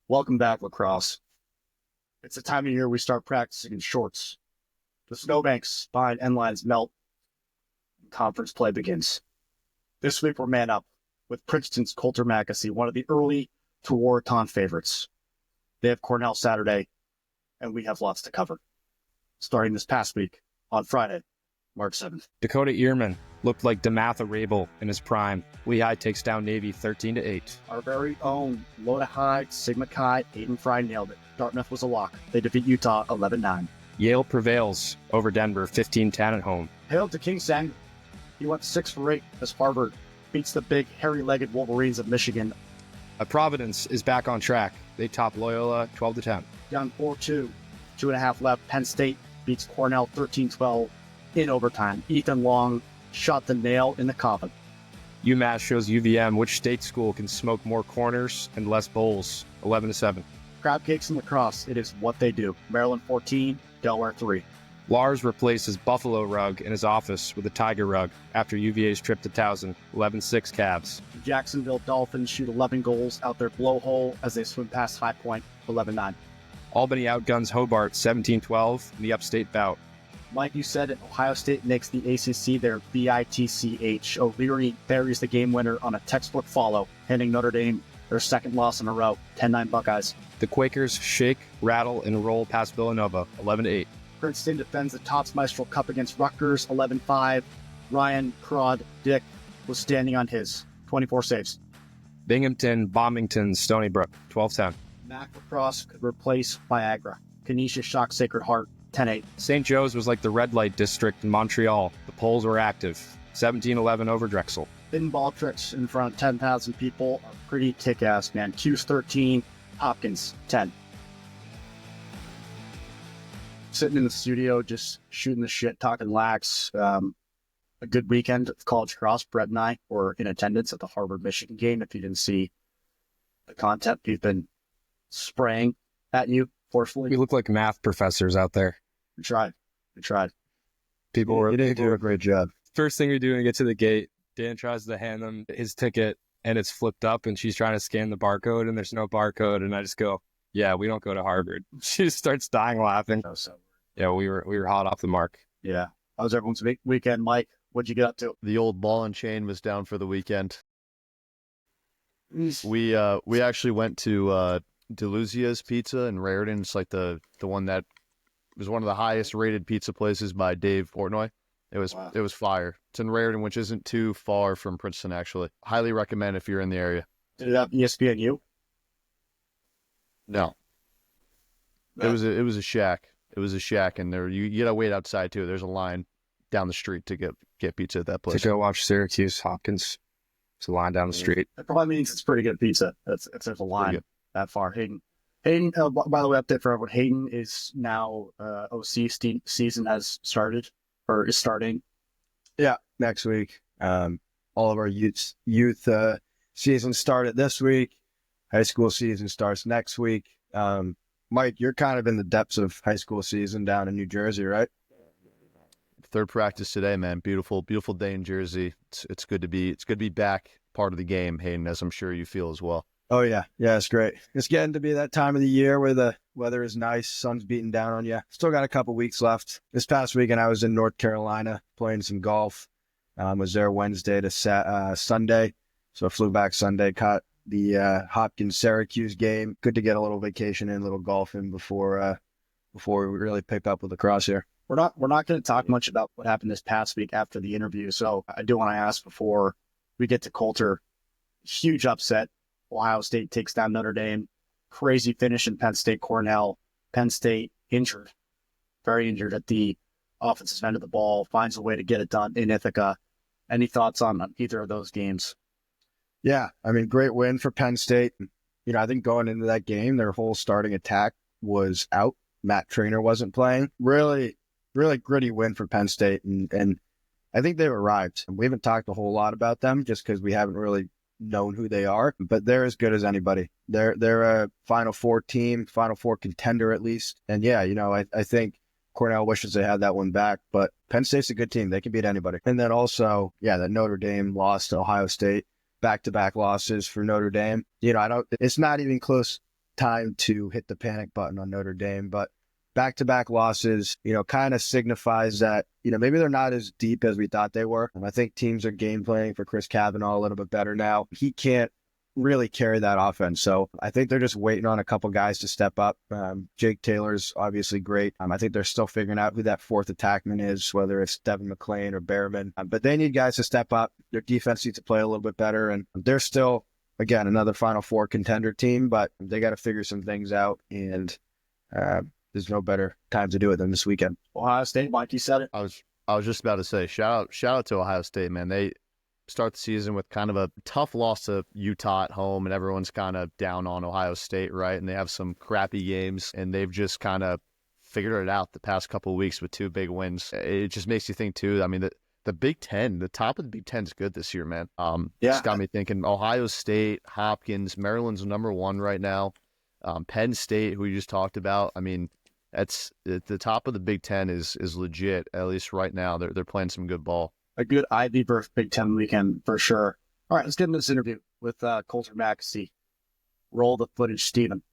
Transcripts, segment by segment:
Welcome back, Lacrosse. It's the time of year we start practicing in shorts. The snowbanks behind end lines melt, and conference play begins. This week we're man up with Princeton's Coulter Mackesy, one of the early Tewaaraton favorites. They have Cornell Saturday, and we have lots to cover. Starting this past week on Friday, March 7th. Dakota Earman looked like DeMatha Rabel in his prime. Lehigh takes down Navy 13-8. Our very own Lakota High, Sigma Chi, Aiden Fry nailed it. Dartmouth was a lock. They defeat Utah 11-9. Yale prevails over Denver 15-10 at home. Hail to King Sang. He went 6 for 8 as Harvard beats the big, hairy-legged Wolverines of Michigan. Providence is back on track. They top Loyola 12-10. Down 4-2. 2.5 left. Penn State beats Cornell 13-12 in overtime. Ethan Long shot the nail in the coffin. UMass shows UVM which state school can smoke more corners and less bowls. 11-7. Crab cakes and lacrosse. It is what they do. Maryland 14, Delaware 3. Lars replaces Buffalo rug in his office with a tiger rug after UVA's trip to Towson. 11-6 Cavs. Jacksonville Dolphins shoot 11 goals out their blowhole as they swim past High Point. 11-9. Albany outguns Hobart 17-12 in the upstate bout. Mike, you said it. Ohio State makes the ACC their BITCH. O'Leary buries the game winner on a textbook follow, handing Notre Dame their second loss in a row. 10-9 Buckeyes. The Quakers shake, rattle, and roll past Villanova. 11-8. Princeton defends the Tots Maestro Cup against Rutgers. 11-5. Ryan Crod Dick was standing on his. 24 saves. Binghamton, Bombington, Stony Brook. 12-10. Mac Lacrosse could replace Viagra. Kenesha shocked Sacred Heart. 10-8. St. Joe's was like the red light district in Montreal. The polls were active. 17-11 over Drexel. Thin ball tricks in front of 10,000 people are pretty kick-ass, man. Q's 13, Hopkins 10. Sitting in the studio, just shooting the shit, talking lax. A good weekend of college cross. Brett and I were in attendance at the Harvard-Michigan game. If you didn't see the content we've been spraying at you forcefully. We look like math professors out there. We tried. People were. You didn't do a great job. First thing we do when we get to the gate, Dan tries to hand them his ticket, and it's flipped up, and she's trying to scan the barcode, and there's no barcode, and I just go, "Yeah, we don't go to Harvard." She just starts dying laughing. Oh, so Yeah, we were hot off the mark. yeah. How was everyone's weekend, Mike? What'd you get up to? The old ball and chain was down for the weekend. We actually went to Deluzia's Pizza in Raritan. It's like the one that was one of the highest rated pizza places by Dave Portnoy. It was fire. It's in Raritan, which isn't too far from Princeton, actually. Highly recommend if you're in the area. Did it have ESPNU? No. It was a shack. It was a shack, and there you gotta wait outside too. There's a line down the street to get pizza at that place. To go watch Syracuse Hopkins. It's a line down the street. That probably means it's pretty good pizza. If there's a line that far. Hayden, by the way, update for everyone. Hayden is now OC season has started or is starting. Yeah, next week. All of our youth season started this week. High school season starts next week. Mike, you're kind of in the depths of high school season down in New Jersey, right? Third practice today, man. Beautiful day in Jersey. It's good to be back part of the game, Hayden, as I'm sure you feel as well. Oh yeah, it's great. It's getting to be that time of the year where the weather is nice, sun's beating down on you. Still got a couple weeks left. This past weekend I was in North Carolina playing some golf. Was there Wednesday to Sunday, so I flew back Sunday. Caught the Hopkins Syracuse game. Good to get a little vacation in, a little golf in before we really pick up with lacrosse here. We're not going to talk much about what happened this past week after the interview. So I do want to ask before we get to Coulter. Huge upset. Ohio State takes down Notre Dame. Crazy finish in Penn State Cornell. Penn State injured, very injured at the offensive end of the ball. Finds a way to get it done in Ithaca. Any thoughts on either of those games? Yeah, I mean, great win for Penn State. I think going into that game, their whole starting attack was out. Matt Trainer wasn't playing. Really gritty win for Penn State, and I think they've arrived. We haven't talked a whole lot about them just because we haven't really known who they are, but they're as good as anybody. They're a Final Four team, Final Four contender at least. And yeah, I think Cornell wishes they had that one back, but Penn State's a good team. They can beat anybody. And then also, that Notre Dame lost to Ohio State, back-to-back losses for Notre Dame. It's not even close time to hit the panic button on Notre Dame, but back-to-back losses, kind of signifies that, maybe they're not as deep as we thought they were. And I think teams are game planning for Chris Kavanaugh a little bit better now. He can't really carry that offense. So I think they're just waiting on a couple guys to step up. Jake Taylor's obviously great. I think they're still figuring out who that fourth attackman is, whether it's Devin McClain or Behrman. But they need guys to step up. Their defense needs to play a little bit better. And they're still, again, another Final Four contender team, but they got to figure some things out. And there's no better time to do it than this weekend. Ohio State, Mike, you said it. I was just about to say, shout out to Ohio State, man. They start the season with kind of a tough loss to Utah at home, and everyone's kind of down on Ohio State, right? And they have some crappy games, and they've just kind of figured it out the past couple of weeks with 2 big wins. It just makes you think too. I mean, the Big Ten, the top of the Big Ten is good this year, man. Just got me thinking. Ohio State, Hopkins, Maryland's number 1 right now. Penn State, who you just talked about. I mean, that's the top of the Big Ten is legit. At least right now, they're playing some good ball. A good Ivy versus Big Ten weekend for sure. All right, let's get into this interview with Coulter Mackesy. Roll the footage, Steven.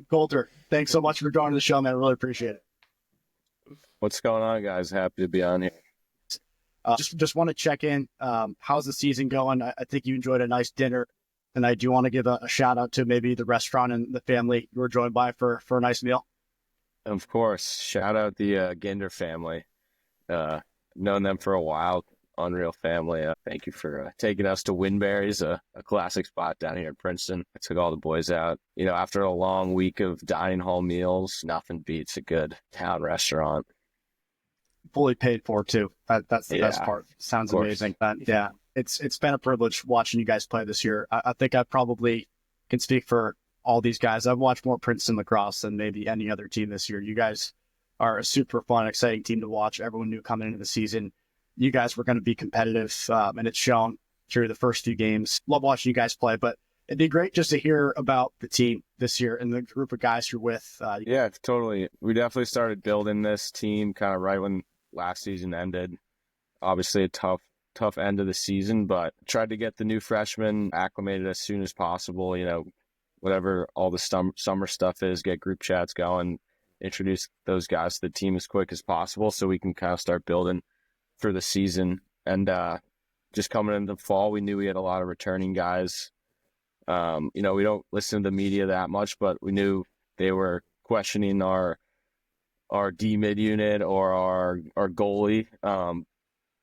Coulter, thanks so much for joining the show, man. I really appreciate it. What's going on, guys? Happy to be on here. Just want to check in. How's the season going? I think you enjoyed a nice dinner. And I do want to give a shout out to maybe the restaurant and the family you were joined by for a nice meal. Of course. Shout out the Ginder family. Known them for a while. Unreal family. Thank you for taking us to Winberry's, a classic spot down here in Princeton. I took all the boys out. After a long week of dining hall meals, nothing beats a good town restaurant. Fully paid for, too. That's the best part. Sounds amazing. Yeah. It's been a privilege watching you guys play this year. I think I probably can speak for all these guys. I've watched more Princeton lacrosse than maybe any other team this year. You guys are a super fun, exciting team to watch. Everyone knew coming into the season you guys were going to be competitive, and it's shown through the first few games. Love watching you guys play, but it'd be great just to hear about the team this year and the group of guys you're with. Yeah, totally. We definitely started building this team kind of right when last season ended. Obviously a tough end of the season, but tried to get the new freshmen acclimated as soon as possible. Whatever all the summer stuff is, get group chats going, introduce those guys to the team as quick as possible so we can kind of start building for the season. And just coming into the fall, we knew we had a lot of returning guys. We don't listen to the media that much, but we knew they were questioning our D mid unit or our goalie.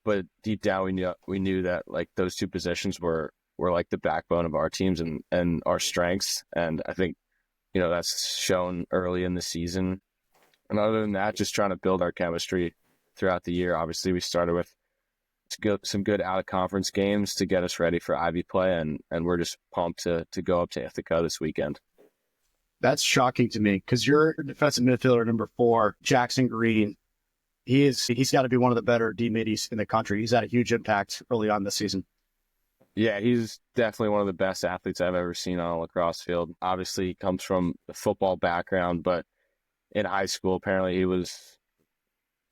But deep down, we knew that like those 2 positions were like the backbone of our teams and our strengths. And I think, that's shown early in the season. And other than that, just trying to build our chemistry throughout the year. Obviously, we started with some good out-of-conference games to get us ready for Ivy play, and we're just pumped to go up to Ithaca this weekend. That's shocking to me because you're defensive midfielder number 4, Jackson Green. He's got to be one of the better D-middies in the country. He's had a huge impact early on this season. Yeah, he's definitely one of the best athletes I've ever seen on a lacrosse field. Obviously, he comes from a football background, but in high school, apparently he was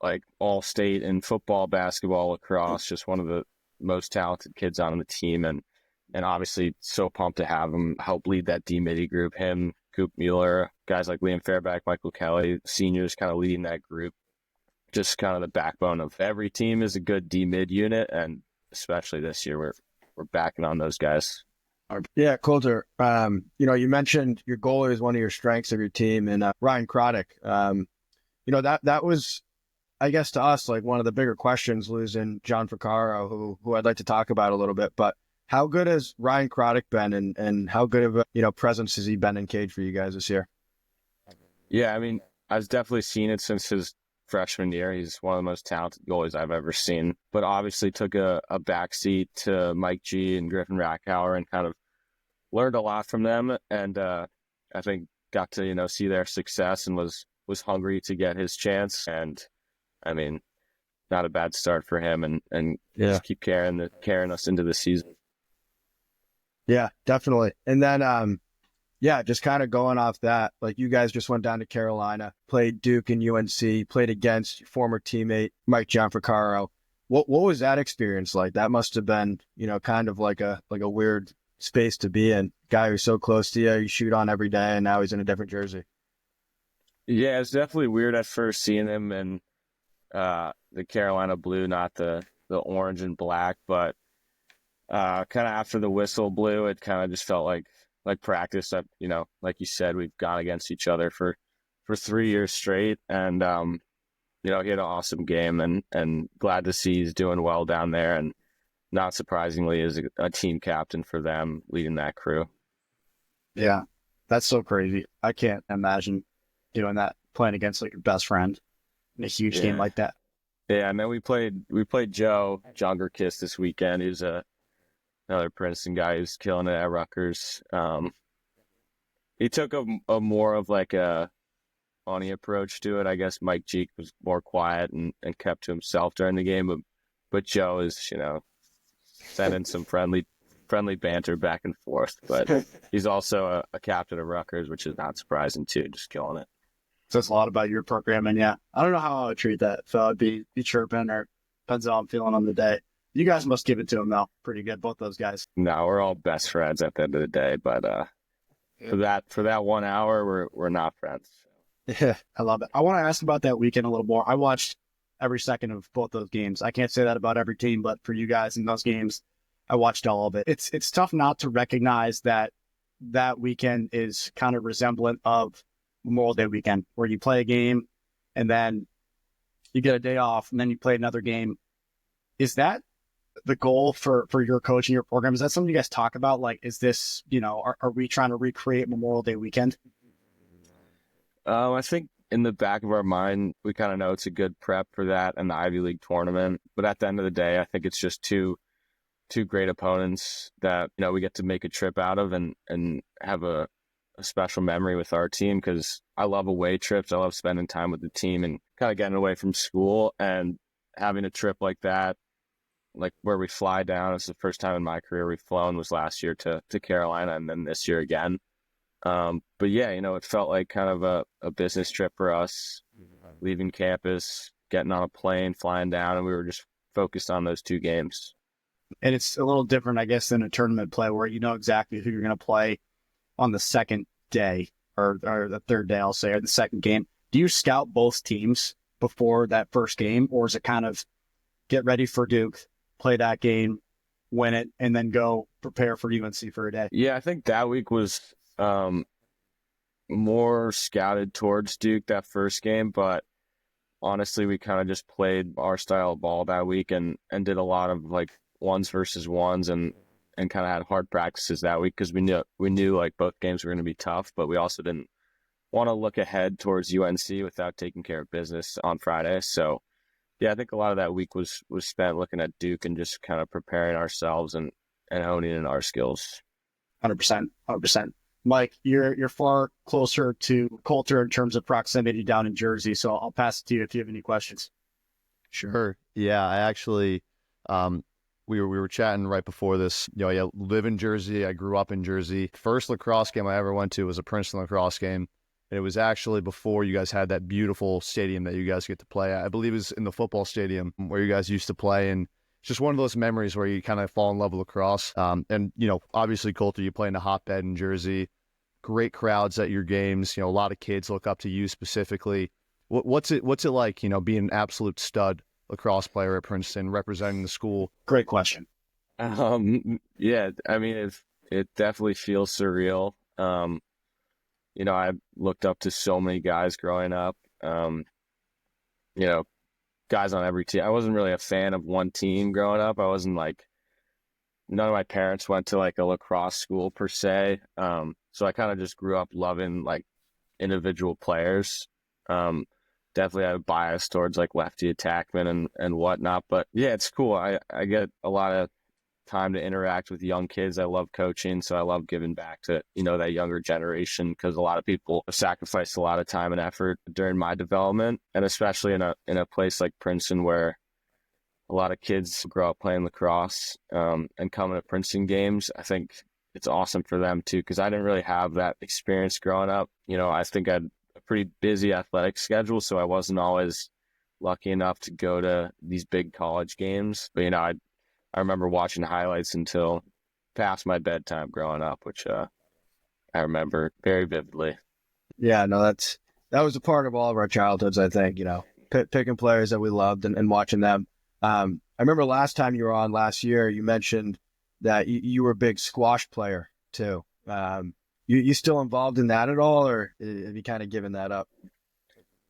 like all state in football, basketball, lacrosse, just one of the most talented kids on the team. And obviously so pumped to have him help lead that D-Midi group. Him, Coop Mueller, guys like Liam Fairback, Michael Kelly, seniors kind of leading that group. Just kind of the backbone of every team is a good D-mid unit. And especially this year, we're backing on those guys. Yeah, Coulter, you mentioned your goalie is one of your strengths of your team, and Ryan Croddick, that was, I guess, to us, like one of the bigger questions losing John Ficcaro, who I'd like to talk about a little bit. But how good has Ryan Croddick been, and how good of a presence has he been in cage for you guys this year? Yeah, I mean, I've definitely seen it since his freshman year. He's one of the most talented goalies I've ever seen, but obviously took a backseat to Mike G and Griffin Rackhauer and kind of learned a lot from them. And I think got to, see their success and was hungry to get his chance. And I mean, not a bad start for him and just keep carrying us into the season. Yeah, definitely. And then, just kind of going off that, like you guys just went down to Carolina, played Duke and UNC, played against your former teammate, Mike Gianfrancaro. What was that experience like? That must have been, kind of like a weird space to be in. Guy who's so close to you, you shoot on every day, and now he's in a different jersey. Yeah, it's definitely weird at first seeing him in the Carolina blue, not the orange and black, but kind of after the whistle blew, it kind of just felt like practice. That, you know, like you said, we've gone against each other for 3 years straight, and you know, he had an awesome game, and glad to see he's doing well down there, and not surprisingly is a team captain for them, leading that crew. Yeah, that's so crazy. I can't imagine doing that, playing against like your best friend in a huge game like that. Yeah, and then we played Joe Jongerkiss this weekend. He's another Princeton guy who's killing it at Rutgers. He took a more of like a funny approach to it. I guess Mike Jeek was more quiet and kept to himself during the game, but Joe is, you know, sending some friendly banter back and forth. But he's also a captain of Rutgers, which is not surprising too, just killing it. Says a lot about your program, and yeah, I don't know how I would treat that. If I'd be chirping, or depends how I'm feeling on the day. You guys must give it to him though, pretty good, both those guys. No, we're all best friends at the end of the day, but for that 1 hour, we're not friends. Yeah, I love it. I want to ask about that weekend a little more. I watched every second of both those games. I can't say that about every team, but for you guys in those games, I watched all of it. It's tough not to recognize that weekend is kind of resemblant of Memorial Day weekend, where you play a game and then you get a day off and then you play another game. Is that the goal for your coach and your program? Is that something you guys talk about? Like, is this, you know, are we trying to recreate Memorial Day weekend? I think in the back of our mind, we kind of know it's a good prep for that and the Ivy League tournament. But at the end of the day, I think it's just two great opponents that, you know, we get to make a trip out of and have a special memory with our team, because I love away trips. I love spending time with the team and kind of getting away from school, and having a trip like that, like where we fly down. It's the first time in my career we've flown, was last year to Carolina, and then this year again. But yeah, you know, it felt like kind of a business trip for us, leaving campus, getting on a plane, flying down, and we were just focused on those two games. And it's a little different, I guess, than a tournament play where you know exactly who you're going to play on the second day, or the third day, I'll say, or the second game. Do you scout both teams before that first game, or is it kind of get ready for Duke, play that game, win it, and then go prepare for UNC for a day? Yeah, I think that week was more scouted towards Duke, that first game, but honestly, we kind of just played our style of ball that week and did a lot of like ones versus ones and kind of had hard practices that week, because we knew like both games were going to be tough, but we also didn't want to look ahead towards UNC without taking care of business on Friday. So yeah, I think a lot of that week was spent looking at Duke and just kind of preparing ourselves and honing in our skills. 100%. Mike, you're far closer to Coulter in terms of proximity down in Jersey, so I'll pass it to you if you have any questions. Sure. Yeah, I actually, we were chatting right before this. You know, I live in Jersey. I grew up in Jersey. First lacrosse game I ever went to was a Princeton lacrosse game. And it was actually before you guys had that beautiful stadium that you guys get to play at. I believe it was in the football stadium where you guys used to play. And it's just one of those memories where you kind of fall in love with lacrosse. And, you know, obviously, Coulter, you play in a hotbed in Jersey. Great crowds at your games. You know, a lot of kids look up to you specifically. What's it like, you know, being an absolute stud lacrosse player at Princeton, representing the school? Great question. Yeah, I mean, it definitely feels surreal. You know, I looked up to so many guys growing up. You know, guys on every team. I wasn't really a fan of one team growing up. I wasn't like, none of my parents went to like a lacrosse school per se. So I kind of just grew up loving like individual players. Definitely had a bias towards like lefty attackmen and whatnot. But yeah, it's cool. I get a lot of time to interact with young kids. I love coaching, so I love giving back to, you know, that younger generation, because a lot of people have sacrificed a lot of time and effort during my development, and especially in a place like Princeton where a lot of kids grow up playing lacrosse and coming to Princeton games. I think it's awesome for them too, because I didn't really have that experience growing up. You know, I think I had a pretty busy athletic schedule, so I wasn't always lucky enough to go to these big college games. But, you know, I remember watching highlights until past my bedtime growing up, which I remember very vividly. Yeah, no, that was a part of all of our childhoods, I think, picking players that we loved and watching them. I remember last time you were on last year, you mentioned that you were a big squash player too. You still involved in that at all, or have you kind of given that up?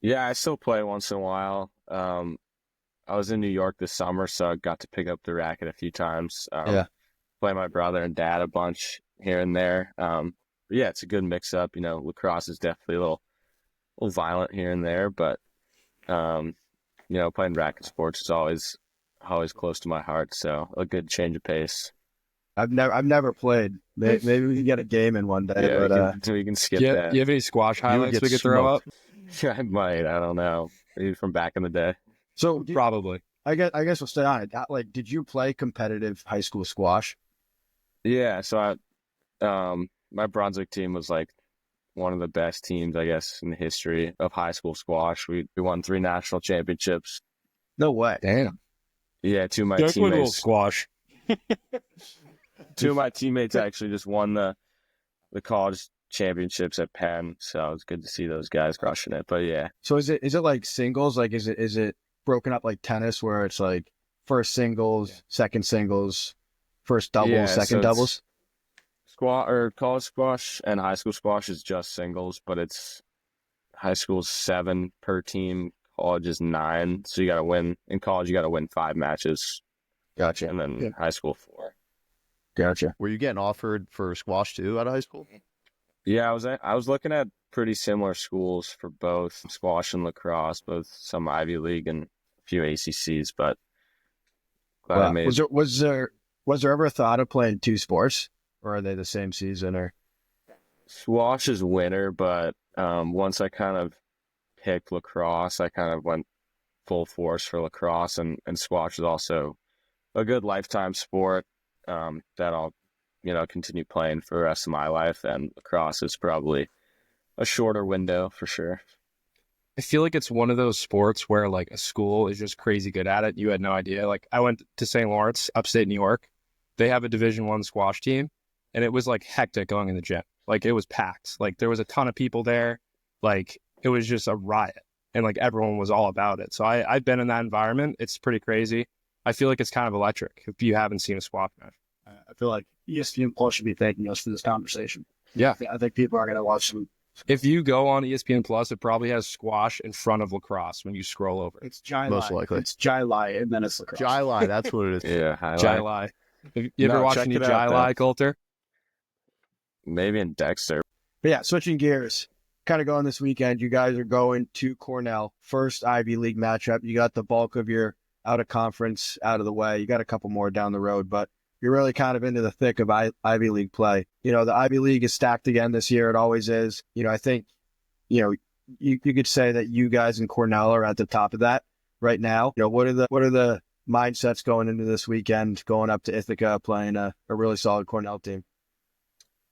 Yeah, I still play once in a while. I was in New York this summer, so I got to pick up the racket a few times. Yeah. Play my brother and dad a bunch here and there. But yeah, it's a good mix up. Lacrosse is definitely a little violent here and there, but playing racket sports is always close to my heart. So a good change of pace. I've never played. Maybe we can get a game in one day, Yeah, but we can skip Do that. you have any squash You would highlights get we could throw up? I might. I don't know. Maybe from back in the day. so Probably. I guess we'll stay on it. Like, did you play competitive high school squash? Yeah. So my Brunswick team was like one of the best teams, I guess, in the history of high school squash. We won 3 national championships. No way. Damn. Yeah, two of my That's a little teammates. squash. Two of my teammates actually just won the college championships at Penn, so it was good to see those guys crushing it. But yeah, So is it like singles? Like, is it broken up like tennis, where it's like first singles, second singles, first doubles, Yeah, second so it's- doubles? college squash and high school squash is just singles, but it's high school's 7 per team, college is 9. So you got to win in college. You got to win 5 matches, Gotcha. and then high school 4. Gotcha. Were you getting offered for squash too out of high school? Yeah, I was looking at pretty similar schools for both squash and lacrosse, both some Ivy League and a few ACCs. But glad I Wow. made. Was there ever a thought of playing 2 sports, or are they the same season? Or Squash is winter, but once I kind of picked lacrosse, I kind of went full force for lacrosse, and squash is also a good lifetime sport that I'll continue playing for the rest of my life, and lacrosse is probably a shorter window for sure. I feel like it's one of those sports where like a school is just crazy good at it. You had no idea. Like I went to St. Lawrence, upstate New York. They have a Division I squash team, and it was like hectic going in the gym. Like it was packed. Like there was a ton of people there. Like it was just a riot, and like everyone was all about it. So I've been in that environment. It's pretty crazy. I feel like it's kind of electric if you haven't seen a squash match. I feel like ESPN Plus should be thanking us for this conversation. Yeah. I think people are going to watch some. If you go on ESPN Plus, it probably has squash in front of lacrosse when you scroll over. It's Jai Most Lai. likely. It's Jai Lai, and then it's lacrosse. Jai Lai, that's what it is. Yeah, highlight. Jai Lai. Have you ever No, watched check any it out, Jai though. Lai, Coulter? Maybe in Dexter. But yeah, switching gears, kind of going this weekend. You guys are going to Cornell, first Ivy League matchup. You got the bulk of your out of conference out of the way. You got a couple more down the road, but you're really kind of into the thick of Ivy League play. The Ivy League is stacked again this year. It always is. I think, you could say that you guys in Cornell are at the top of that right now. What are the mindsets going into this weekend, going up to Ithaca, playing a really solid Cornell team?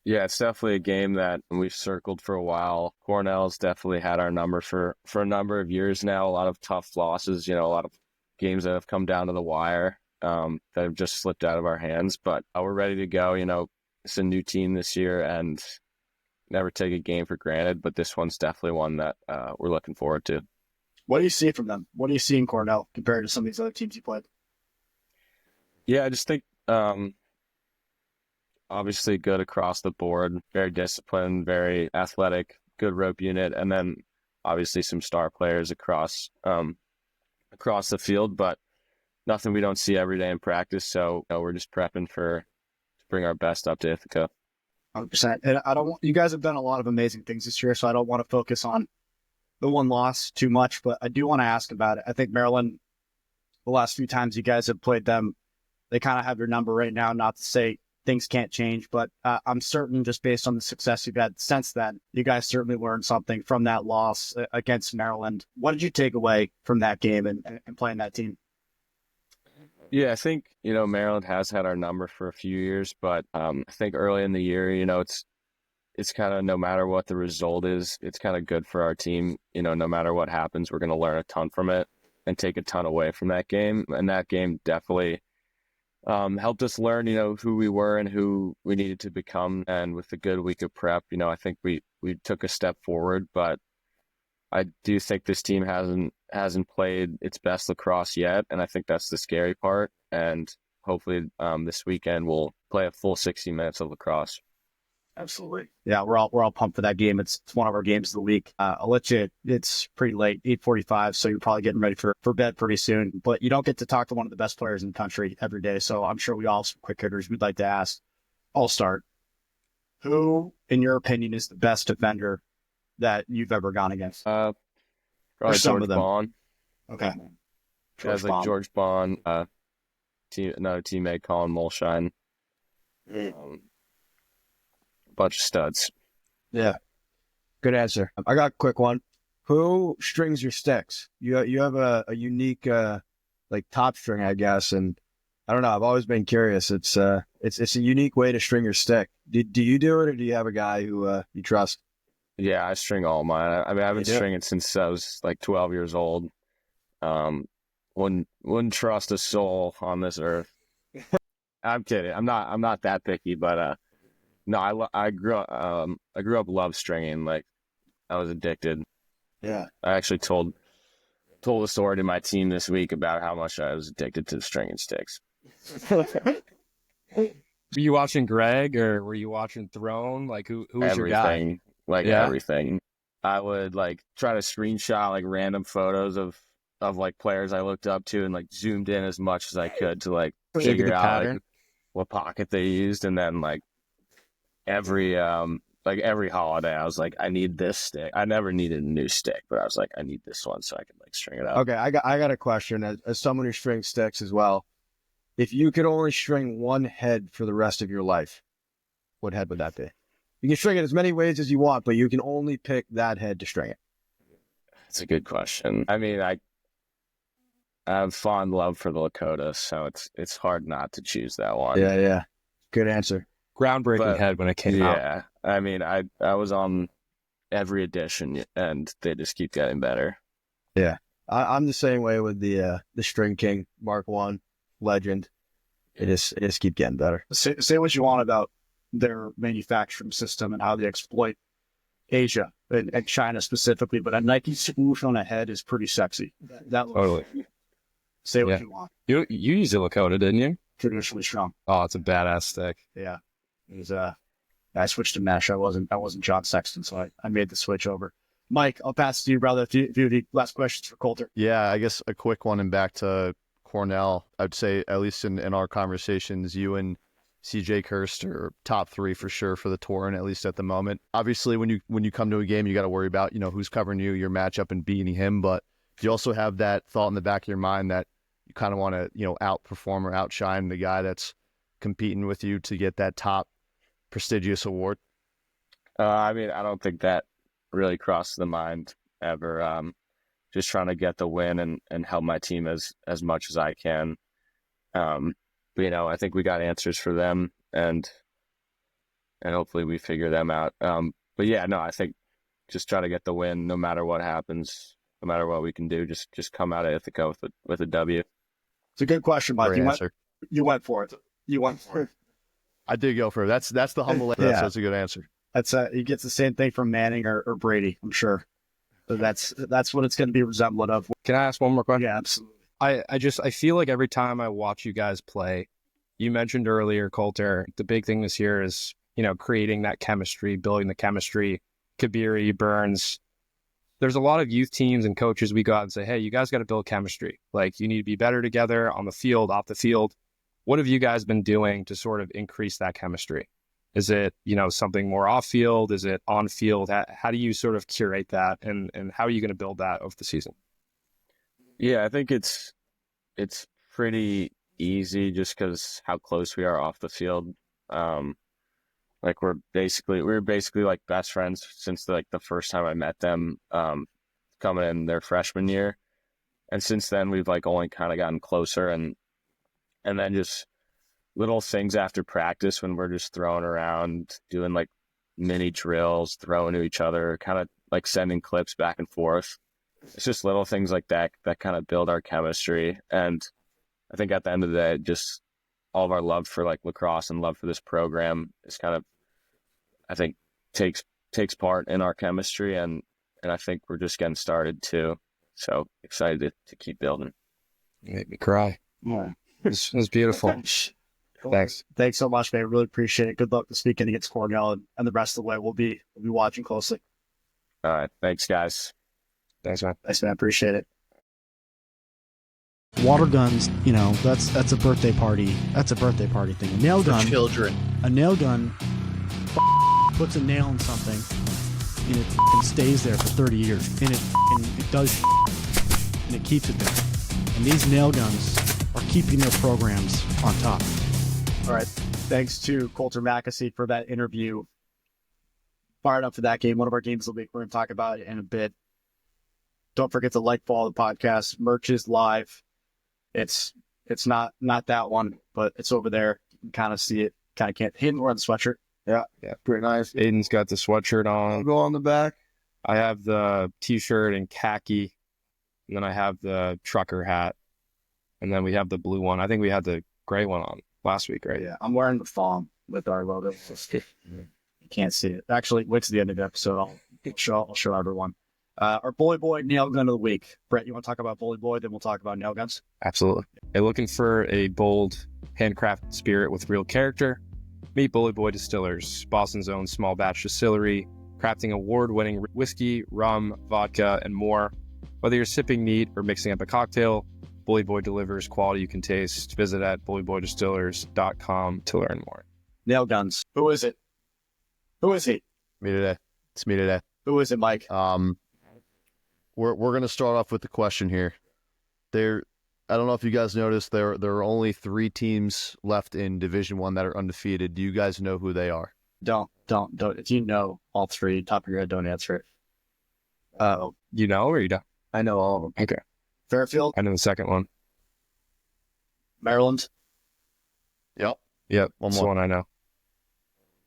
Yeah, it's definitely a game that we've circled for a while. Cornell's definitely had our number for a number of years now. A lot of tough losses, a lot of games that have come down to the wire that have just slipped out of our hands. But we're ready to go. It's a new team this year, and never take a game for granted. But this one's definitely one that we're looking forward to. What do you see from them? What do you see in Cornell compared to some of these other teams you played? Yeah, I just think obviously good across the board, very disciplined, very athletic, good rope unit, and then obviously some star players across the field, but nothing we don't see every day in practice. So we're just prepping to bring our best up to Ithaca. 100%. And you guys have done a lot of amazing things this year, so I don't want to focus on the one loss too much, but I do want to ask about it. I think Maryland, the last few times you guys have played them, they kind of have your number right now, not to say things can't change, but I'm certain just based on the success you've had since then, you guys certainly learned something from that loss against Maryland. What did you take away from that game and playing that team? Yeah, I think, Maryland has had our number for a few years, but I think early in the year, it's kind of no matter what the result is, it's kind of good for our team. No matter what happens, we're going to learn a ton from it and take a ton away from that game. And that game definitely helped us learn, who we were and who we needed to become. And with a good week of prep, I think we took a step forward, but I do think this team hasn't played its best lacrosse yet, and I think that's the scary part. And hopefully this weekend we'll play a full 60 minutes of lacrosse. Absolutely. Yeah, we're all pumped for that game. It's one of our games of the week. I'll let you. It's pretty late, 8:45, so you're probably getting ready for bed pretty soon. But you don't get to talk to one of the best players in the country every day, so I'm sure we all have some quick hitters we'd like to ask. I'll start. Who, in your opinion, is the best defender that you've ever gone against? Probably some George of them. Bond. Okay. Guys like George Bond, another teammate, Colin Molshine. Bunch of studs. Yeah. Good answer. I got a quick one. Who strings your sticks? You have a unique like top string, I guess, and I don't know. I've always been curious. It's a unique way to string your stick. Do you do it, or do you have a guy who you trust? Yeah, I string all mine. I mean, I've been You do? stringing since I was like 12 years old. Wouldn't trust a soul on this earth. I'm kidding. I'm not that picky, but no, I grew up love stringing. Like, I was addicted. Yeah. I actually told a story to my team this week about how much I was addicted to stringing sticks. Were you watching Greg or were you watching Throne? Like who was your guy? Everything, like Yeah? everything. I would like try to screenshot like random photos of like players I looked up to and like zoomed in as much as I could to like Figure figure the out pattern. like what pocket they used, and then like every holiday I was like, I need this stick. I never needed a new stick, but I was like, I need this one so I can like string it up. Okay, I got a question. As someone who strings sticks as well, if you could only string one head for the rest of your life, what head would that be? You can string it as many ways as you want, but you can only pick that head to string it. That's a good question. I mean, I have fond love for the Lakota, so it's hard not to choose that one. Yeah. Good answer. Groundbreaking But, head when it came out. Yeah, I mean, I was on every edition, and they just keep getting better. Yeah, I'm the same way with the String King Mark I Legend. It just keep getting better. Say what you want about their manufacturing system and how they exploit Asia and China specifically, but a Nike swoosh on a head is pretty sexy. That looks, Totally. Say what Yeah. you want. You used a Lakota, didn't you? Traditionally strong. Oh, it's a badass stick. Yeah. It was I switched to mesh. I wasn't John Sexton, so I made the switch over. Mike, I'll pass it to you, brother. If you have any last questions for Coulter. Yeah, I guess a quick one and back to Cornell. I'd say, at least in our conversations, you and CJ Kirst are top three for sure for the tour, and at least at the moment. Obviously, when you come to a game, you got to worry about, who's covering you, your matchup, and beating him. But you also have that thought in the back of your mind that you kind of want to, outperform or outshine the guy that's competing with you to get that top prestigious award. I mean, I don't think that really crossed the mind ever. Just trying to get the win and help my team as much as I can. But, I think we got answers for them, and hopefully we figure them out. But yeah, no, I think just try to get the win no matter what happens, no matter what we can do. Just come out of Ithaca with a W. It's a good question, Mike. Great answer. You went for it. You went for it. I did go for it. That's the humble answer. Yeah. That's a good answer. He gets the same thing from Manning or Brady, I'm sure. So that's what it's going to be resemblant of. Can I ask one more question? Yeah, absolutely. I feel like every time I watch you guys play, you mentioned earlier, Coulter, the big thing this year is, creating that chemistry, building the chemistry. Kabiri, Burns. There's a lot of youth teams and coaches we go out and say, hey, you guys got to build chemistry. Like, you need to be better together on the field, off the field. What have you guys been doing to sort of increase that chemistry? Is it, something more off field? Is it on field? How do you sort of curate that? And how are you going to build that over the season? Yeah, I think it's pretty easy just because how close we are off the field. Like we were basically like best friends since the first time I met them, coming in their freshman year, and since then we've like only kind of gotten closer, and then just little things after practice when we're just throwing around, doing like mini drills, throwing to each other, kind of like sending clips back and forth. It's just little things like that kind of build our chemistry. And I think at the end of the day, just all of our love for like lacrosse and love for this program is kind of, I think, takes part in our chemistry, and I think we're just getting started too. So excited to keep building. You made me cry. Yeah. It was beautiful. Thanks. Thanks so much, man. Really appreciate it. Good luck this weekend against Cornell, and the rest of the way we'll be watching closely. All right. Thanks, guys. Thanks, man. Thanks, man. Appreciate it. Water guns, that's a birthday party. That's a birthday party thing. A nail gun. Children. A nail gun puts a nail in something, and it stays there for 30 years, and it does, and it keeps it there. And these nail guns are keeping their programs on top. All right. Thanks to Coulter Mackesy for that interview. Fired up for that game. One of our games of the week. We're going to talk about it in a bit. Don't forget to follow the podcast. Merch is live. It's not that one, but it's over there. You can kind of see it. Kind of can't. Hidden wearing the sweatshirt. Yeah, pretty nice. Aiden's got the sweatshirt on. Go on the back. I have the t-shirt and khaki, and then I have the trucker hat, and then we have the blue one. I think we had the gray one on last week, right? Yeah, I'm wearing the thong with our logo. You can't see it. Actually, wait to the end of the episode. I'll show everyone. Our Bully Boy nail gun of the week. Brett, you want to talk about Bully Boy? Then we'll talk about nail guns. Absolutely. Hey, looking for a bold, handcrafted spirit with real character? Meet Bully Boy Distillers, Boston's own small batch distillery, crafting award-winning whiskey, rum, vodka, and more. Whether you're sipping neat or mixing up a cocktail, Bully Boy delivers quality you can taste. Visit at bullyboydistillers.com to learn more. Nail guns. Who is it? Who is he? Me today. It's me today. Who is it, Mike? We're going to start off with the question here. I don't know if you guys noticed, there are only 3 teams left in Division I that are undefeated. Do you guys know who they are? Don't. If you know all 3, top of your head, don't answer it. You know or you don't? I know all of them. Okay. Fairfield, I know the second one. Maryland. Yep. Yep, One that's more. the one I know.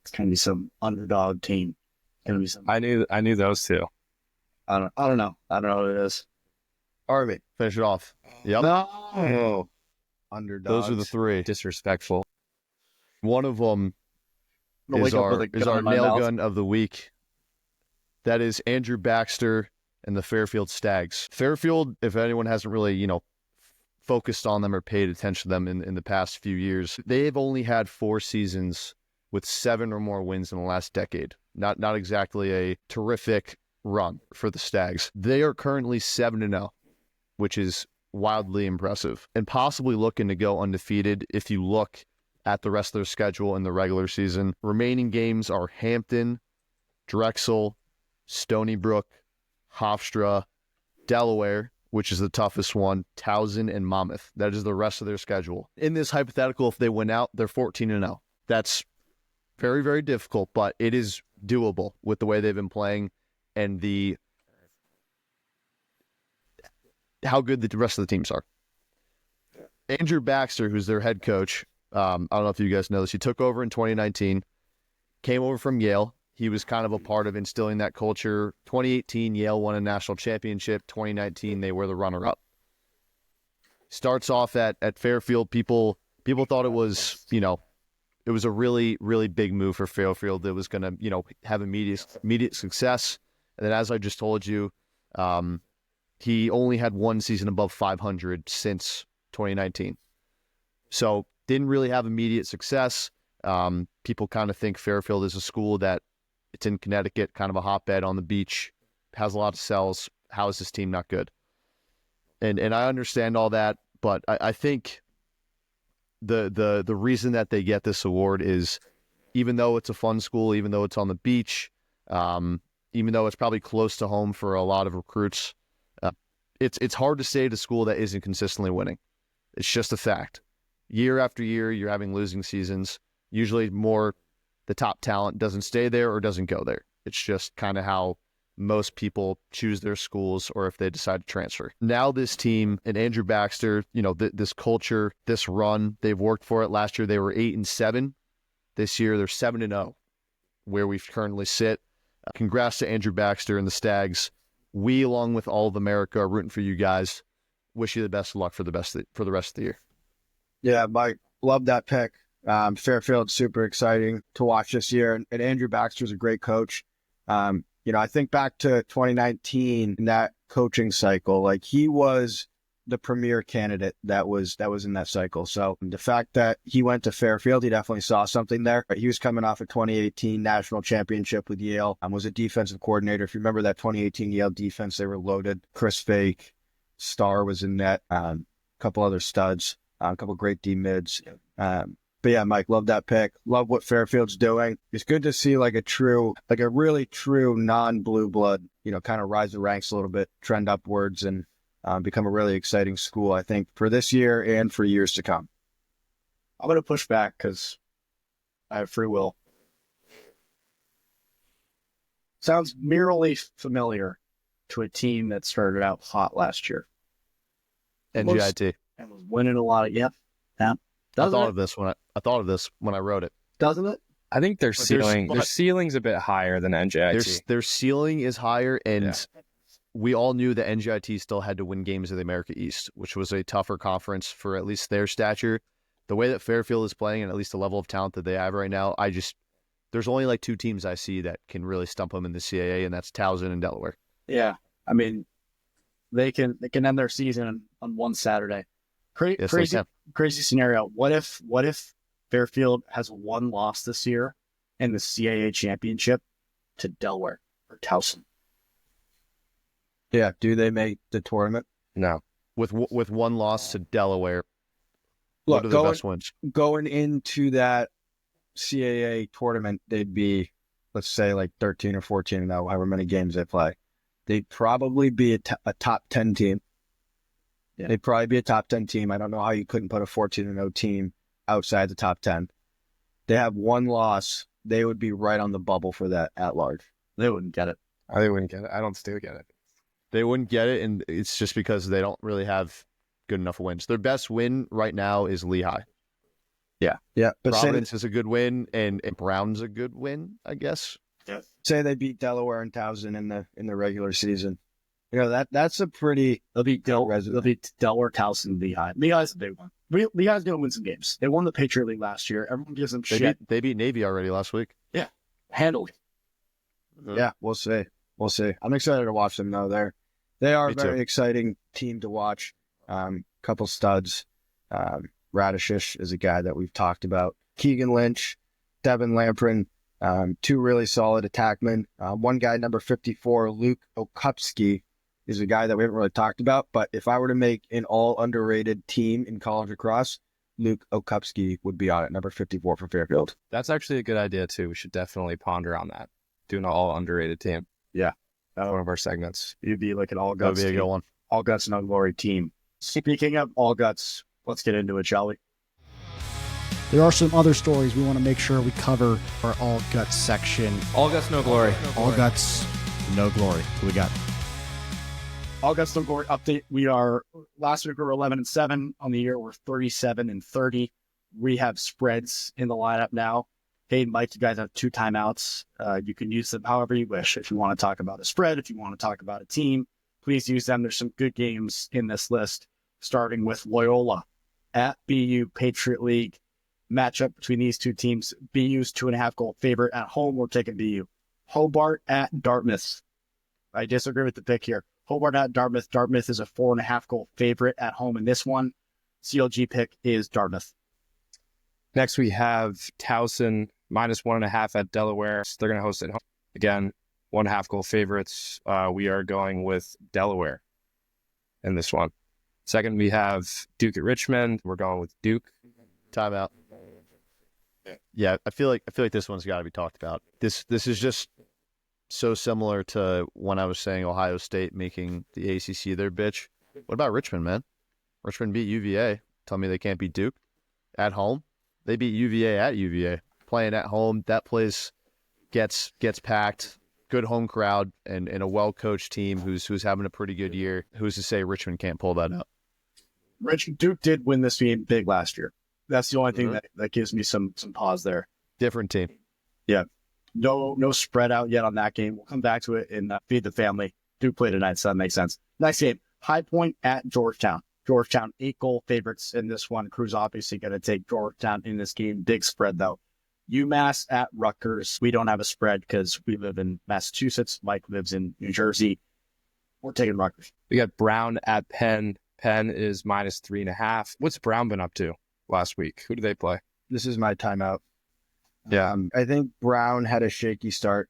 It's gonna be some underdog team. Gonna be some. I knew those two. I don't know. I don't know what it is. Army. Finish it off. Yep. No. Underdogs. Those are the 3. Disrespectful. One of them I'm gonna is wake up our, with a is gun our in my nail mouth. gun of the week. That is Andrew Baxter and the Fairfield Stags. Fairfield, if anyone hasn't really, focused on them or paid attention to them in the past few years, they've only had 4 seasons with 7 or more wins in the last decade. Not exactly a terrific run for the Stags. They are currently 7-0, which is wildly impressive, and possibly looking to go undefeated if you look at the rest of their schedule in the regular season. Remaining games are Hampton, Drexel, Stony Brook, Hofstra, Delaware, which is the toughest one, Towson, and Monmouth. That is the rest of their schedule. In this hypothetical, if they win out, they're 14-0. That's very, very difficult, but it is doable with the way they've been playing and how good the rest of the teams are. Andrew Baxter, who's their head coach, I don't know if you guys know this, he took over in 2019, came over from Yale. He was kind of a part of instilling that culture. 2018, Yale won a national championship. 2019, they were the runner-up. Starts off at Fairfield. People thought it was, it was a really, really big move for Fairfield that was going to, have immediate success. And then, as I just told you, he only had 1 season above 500 since 2019. So didn't really have immediate success. People kind of think Fairfield is a school that it's in Connecticut, kind of a hotbed on the beach, has a lot of cells. How is this team not good? And I understand all that, but I think the reason that they get this award is, even though it's a fun school, even though it's on the beach, even though it's probably close to home for a lot of recruits, it's hard to say at a school that isn't consistently winning. It's just a fact. Year after year, you're having losing seasons. Usually more the top talent doesn't stay there or doesn't go there. It's just kind of how most people choose their schools or if they decide to transfer. Now this team and Andrew Baxter, this culture, this run, they've worked for it. Last year they were 8-7. This year they're 7-0, where we currently sit. Congrats to Andrew Baxter and the Stags. We, along with all of America, are rooting for you guys. Wish you the best of luck for the rest of the year. Yeah, my Love that pick. Fairfield's super exciting to watch this year. And Andrew Baxter's a great coach. I think back to 2019 in that coaching cycle, like he was the premier candidate that was in that cycle. So the fact that he went to Fairfield, he definitely saw something there. He was coming off a 2018 national championship with Yale, was a defensive coordinator. If you remember that 2018 Yale defense, they were loaded. Chris Fake, Starr was in net, a couple other studs, a couple great D mids. But yeah, Mike, love that pick. Love what Fairfield's doing. It's good to see like a really true non-blue blood, kind of rise the ranks a little bit, trend upwards, and become a really exciting school, I think, for this year and for years to come. I'm going to push back because I have free will. Sounds merely familiar to a team that started out hot last year. NGIT. And was winning a lot of, yeah. I thought of this when I wrote it. Doesn't it? I think their ceiling's a bit higher than NJIT. Their ceiling is higher, and we all knew that NJIT still had to win games of the America East, which was a tougher conference for at least their stature. The way that Fairfield is playing, and at least the level of talent that they have right now, there's only like two teams I see that can really stump them in the CAA, and that's Towson and Delaware. Yeah, I mean, they can end their season on one Saturday. Crazy scenario. What if Fairfield has one loss this year in the CAA championship to Delaware or Towson? Yeah, do they make the tournament? No. With one loss to Delaware, look, what are the best wins? Going into that CAA tournament, they'd be, let's say, like 13 or 14 now, however many games they play. They'd probably be a top 10 team. Yeah. They'd probably be a top 10 team. I don't know how you couldn't put a 14-0 team outside the top 10. They have one loss. They would be right on the bubble for that at large. They wouldn't get it. They wouldn't get it. I don't still get it. They wouldn't get it, and it's just because they don't really have good enough wins. Their best win right now is Lehigh. Yeah. But Providence is a good win, and Brown's a good win, I guess. Yeah. Say they beat Delaware and Towson in the regular season. That's a pretty. They'll beat Delaware, Towson, Lehigh. Lehigh's a big one. Lehigh's going to win some games. They won the Patriot League last year. Everyone gives them shit. They beat Navy already last week. Yeah, handily. Yeah, we'll see. I'm excited to watch them though. They are a very exciting team to watch. Couple studs. Radishish is a guy that we've talked about. Keegan Lynch, Devin Lamprin, two really solid attackmen. One guy, number 54, Luke Okupski, is a guy that we haven't really talked about. But if I were to make an all underrated team in college lacrosse, Luke Okupski would be on it, number 54 for Fairfield. That's actually a good idea too. We should definitely ponder on that. Doing an all underrated team. Yeah. One of our segments. You'd be like an all guts. That'd be a good one. All guts, no glory team. Speaking of all guts, let's get into it, shall we? There are some other stories we want to make sure we cover our all guts section. All guts, no glory. All guts, no glory. What we got? All guts, no glory update. Last week we were 11-7 on the year. We're 37-30. We have spreads in the lineup now. Hey, Mike, you guys have 2 timeouts. You can use them however you wish. If you want to talk about a spread, if you want to talk about a team, please use them. There's some good games in this list, starting with Loyola at BU Patriot League. Matchup between these two teams. BU's 2.5 goal favorite at home. We're taking BU. Hobart at Dartmouth. I disagree with the pick here. Hobart at Dartmouth. Dartmouth is a 4.5 goal favorite at home in this one. CLG pick is Dartmouth. Next, we have Towson -1.5 at Delaware. They're going to host at home. Again, 1.5 goal favorites. We are going with Delaware in this one. Second, we have Duke at Richmond. We're going with Duke. Timeout. Yeah, I feel like this one's got to be talked about. This is just so similar to when I was saying Ohio State making the ACC their bitch. What about Richmond, man? Richmond beat UVA. Tell me they can't beat Duke at home. They beat UVA at UVA. Playing at home, that place gets packed. Good home crowd and a well-coached team who's having a pretty good year. Who's to say Richmond can't pull that out? Duke did win this game big last year. That's the only thing that gives me some pause there. Different team. Yeah. No spread out yet on that game. We'll come back to it and feed the family. Duke play tonight, so that makes sense. Nice game. High Point at Georgetown. Georgetown 8-goal favorites in this one. Crew's obviously going to take Georgetown in this game. Big spread, though. UMass at Rutgers. We don't have a spread because we live in Massachusetts. Mike lives in New Jersey. We're taking Rutgers. We got Brown at Penn. Penn is -3.5. What's Brown been up to last week? Who do they play? This is my timeout. Yeah. I think Brown had a shaky start.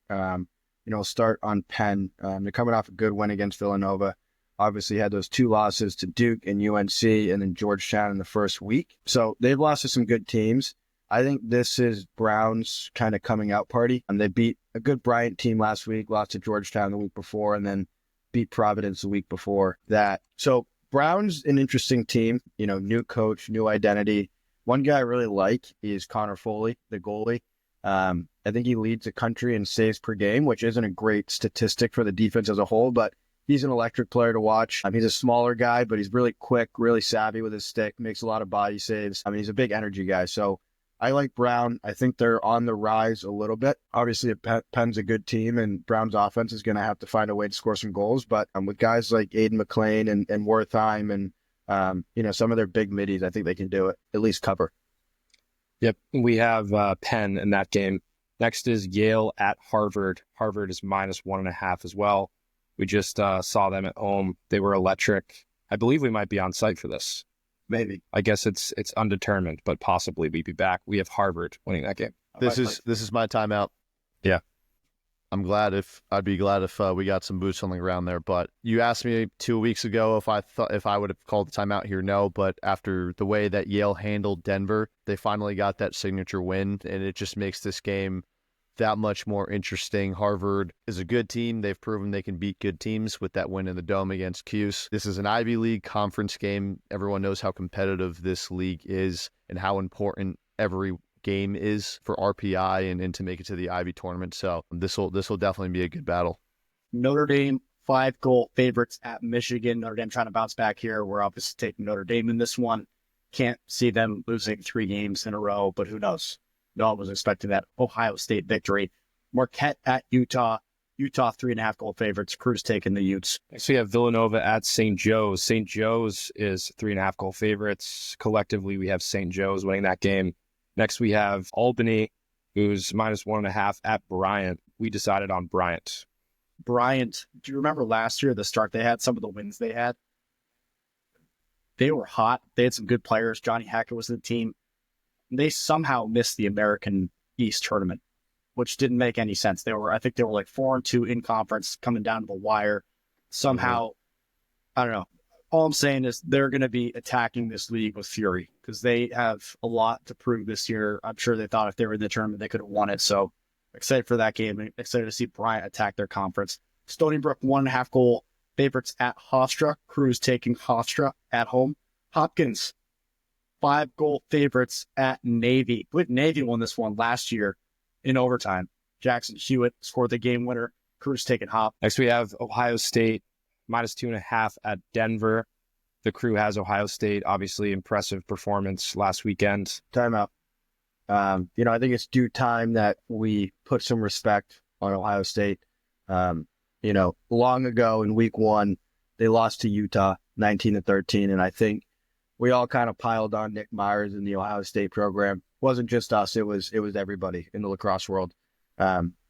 Start on Penn. They're coming off a good win against Villanova. Obviously had those 2 losses to Duke and UNC and then Georgetown in the first week. So they've lost to some good teams. I think this is Brown's kind of coming out party. They beat a good Bryant team last week, lost to Georgetown the week before, and then beat Providence the week before that. So Brown's an interesting team, new coach, new identity. One guy I really like is Connor Foley, the goalie. I think he leads the country in saves per game, which isn't a great statistic for the defense as a whole, but he's an electric player to watch. He's a smaller guy, but he's really quick, really savvy with his stick, makes a lot of body saves. He's a big energy guy. So I like Brown. I think they're on the rise a little bit. Obviously, Penn's a good team, and Brown's offense is going to have to find a way to score some goals. But with guys like Aiden McLean and Wertheim and, some of their big middies, I think they can do it, at least cover. Yep. We have Penn in that game. Next is Yale at Harvard. Harvard is -1.5 as well. We just saw them at home. They were electric. I believe we might be on site for this. Maybe. I guess it's undetermined, but possibly we'd be back. We have Harvard winning that game. This is my timeout. Yeah. I'd be glad if we got some boots on the ground there. But you asked me 2 weeks ago if I would have called the timeout here. No, but after the way that Yale handled Denver, they finally got that signature win, and it just makes this game that much more interesting. Harvard is a good team. They've proven they can beat good teams with that win in the Dome against Cuse. This is an Ivy League conference game. Everyone knows how competitive this league is and how important every game is for RPI and to make it to the Ivy tournament. So this will definitely be a good battle. Notre Dame 5-goal favorites at Michigan. Notre Dame trying to bounce back here. We're obviously taking Notre Dame in this one. Can't see them losing 3 games in a row, but who knows? No one was expecting that Ohio State victory. Marquette at Utah. Utah 3.5-goal favorites. Crew's taking the Utes. Next we have Villanova at St. Joe's. St. Joe's is 3.5-goal favorites. Collectively, we have St. Joe's winning that game. Next we have Albany, who's -1.5 at Bryant. We decided on Bryant. Bryant, do you remember last year, the start they had, some of the wins they had? They were hot. They had some good players. Johnny Hackett was in the team. They somehow missed the American East tournament, which didn't make any sense. I think they were like 4-2 in conference, coming down to the wire. Somehow, I don't know. All I'm saying is they're going to be attacking this league with fury because they have a lot to prove this year. I'm sure they thought if they were in the tournament, they could have won it. So excited for that game. Excited to see Bryant attack their conference. Stony Brook 1.5-goal favorites at Hofstra. Crew's taking Hofstra at home. Hopkins 5-goal favorites at Navy. Navy won this one last year in overtime. Jackson Hewitt scored the game winner. Crew's taking Hop. Next we have Ohio State -2.5 at Denver. The Crew has Ohio State. Obviously impressive performance last weekend. Timeout. I think it's due time that we put some respect on Ohio State. Long ago in week 1, they lost to Utah 19-13, and I think we all kind of piled on Nick Myers in the Ohio State program. It wasn't just us; it was everybody in the lacrosse world.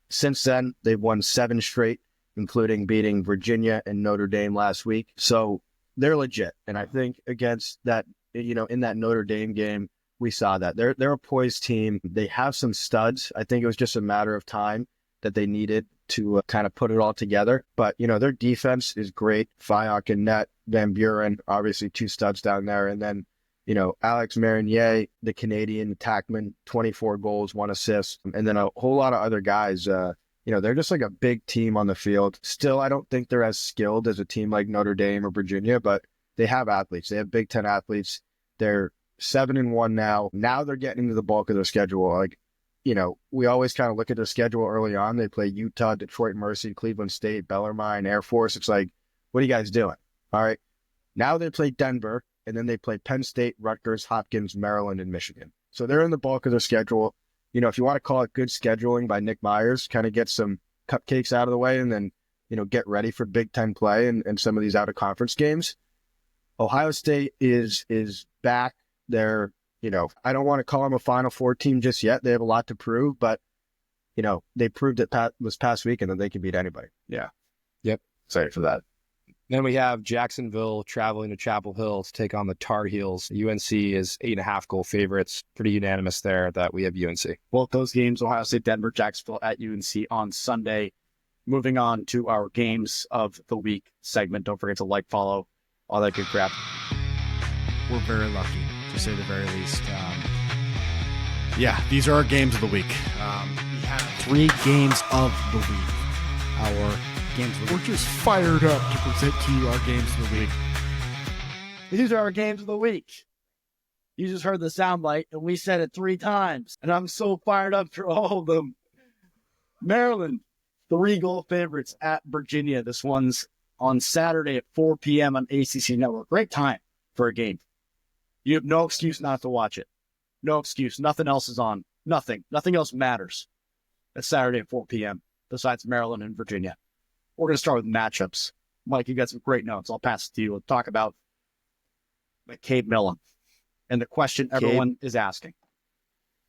Since then, they've won 7 straight, including beating Virginia and Notre Dame last week. So they're legit, and I think against that, in that Notre Dame game, we saw that they're a poised team. They have some studs. I think it was just a matter of time that they needed to kind of put it all together. But, their defense is great. Fayok and net, Van Buren, obviously 2 studs down there. And then, Alex Marinier, the Canadian attackman, 24 goals, 1 assist. And then a whole lot of other guys. They're just like a big team on the field. Still, I don't think they're as skilled as a team like Notre Dame or Virginia, but they have athletes. They have Big Ten athletes. They're 7-1 now. Now they're getting into the bulk of their schedule. We always kind of look at their schedule early on. They play Utah, Detroit Mercy, Cleveland State, Bellarmine, Air Force. It's like, what are you guys doing? All right. Now they play Denver, and then they play Penn State, Rutgers, Hopkins, Maryland, and Michigan. So they're in the bulk of their schedule. If you want to call it good scheduling by Nick Myers, kind of get some cupcakes out of the way and then, get ready for Big Ten play and some of these out-of-conference games. Ohio State is back. They're, I don't want to call them a Final Four team just yet. They have a lot to prove, but, they proved it this past weekend that they can beat anybody. Yeah. Yep. Excited for that. Then we have Jacksonville traveling to Chapel Hill to take on the Tar Heels. UNC is 8.5 goal favorites. Pretty unanimous there that we have UNC. Both those games, Ohio State, Denver, Jacksonville at UNC on Sunday. Moving on to our games of the week segment. Don't forget to like, follow, all that good crap. We're very lucky, to say the very least. These are our games of the week. We have 3 games of the week. Our games of the week. We're just fired up to present to you our games of the week. These are our games of the week. You just heard the soundbite, and we said it 3 times. And I'm so fired up for all of them. Maryland, 3-goal favorites at Virginia. This one's on Saturday at 4 p.m. on ACC Network. Great time for a game. You have no excuse not to watch it. No excuse. Nothing else is on. Nothing. Nothing else matters. It's Saturday at 4 p.m. besides Maryland and Virginia. We're going to start with matchups. Mike, you got some great notes. I'll pass it to you. We'll talk about McCabe Millen and the question everyone is asking.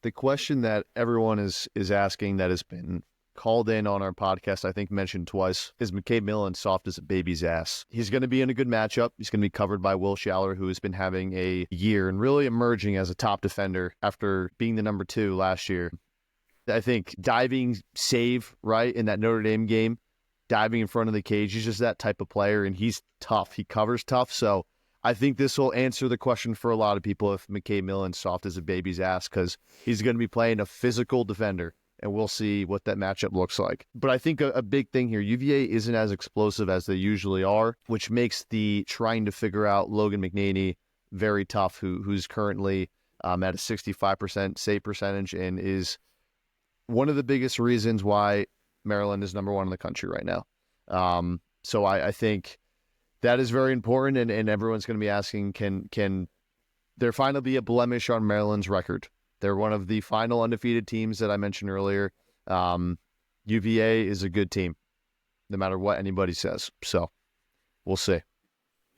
The question that everyone is asking that has been called in on our podcast, I think mentioned twice, is McCabe Millen soft as a baby's ass? He's going to be in a good matchup. He's going to be covered by Will Schaller, who has been having a year and really emerging as a top defender after being the number 2 last year. I think diving save, right, in that Notre Dame game, diving in front of the cage, he's just that type of player, and he's tough. He covers tough, so I think this will answer the question for a lot of people if McCabe Millen's soft as a baby's ass, because he's going to be playing a physical defender, and we'll see what that matchup looks like. But I think a big thing here, UVA isn't as explosive as they usually are, which makes the trying to figure out Logan McNaney very tough, who's currently at a 65% save percentage and is one of the biggest reasons why Maryland is number 1 in the country right now. So I think that is very important, and everyone's going to be asking, can there finally be a blemish on Maryland's record? They're one of the final undefeated teams that I mentioned earlier. UVA is a good team, no matter what anybody says. So we'll see.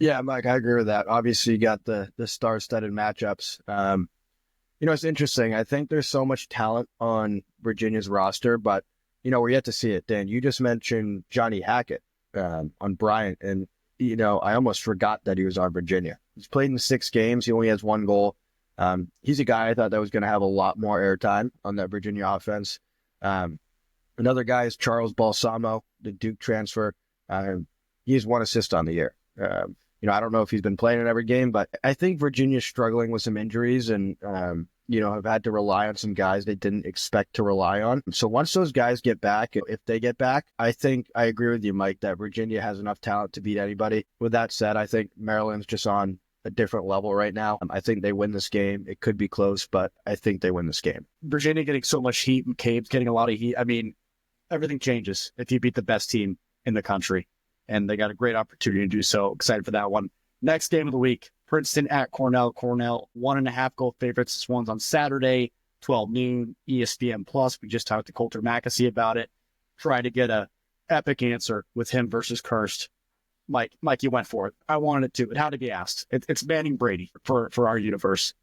Yeah, Mike, I agree with that. Obviously, you got the star-studded matchups. It's interesting. I think there's so much talent on Virginia's roster, but, we're yet to see it. Dan, you just mentioned Johnny Hackett on Bryant, and, I almost forgot that he was on Virginia. He's played in 6 games. He only has 1 goal. He's a guy I thought that was going to have a lot more airtime on that Virginia offense. Another guy is Charles Balsamo, the Duke transfer. He has 1 assist on the year. I don't know if he's been playing in every game, but I think Virginia's struggling with some injuries and, have had to rely on some guys they didn't expect to rely on. So once those guys get back, if they get back, I think I agree with you, Mike, that Virginia has enough talent to beat anybody. With that said, I think Maryland's just on a different level right now. I think they win this game. It could be close, but I think they win this game. Virginia getting so much heat, McCabe's getting a lot of heat. I mean, everything changes if you beat the best team in the country, and they got a great opportunity to do so. Excited for that one. Next game of the week, Princeton at Cornell. Cornell, 1.5 goal favorites. This one's on Saturday, 12 noon, ESPN Plus. We just talked to Coulter Mackesy about it, trying to get a epic answer with him versus Kirst. Mike, you went for it. I wanted it too. It had to be asked. It's Manning Brady for our universe.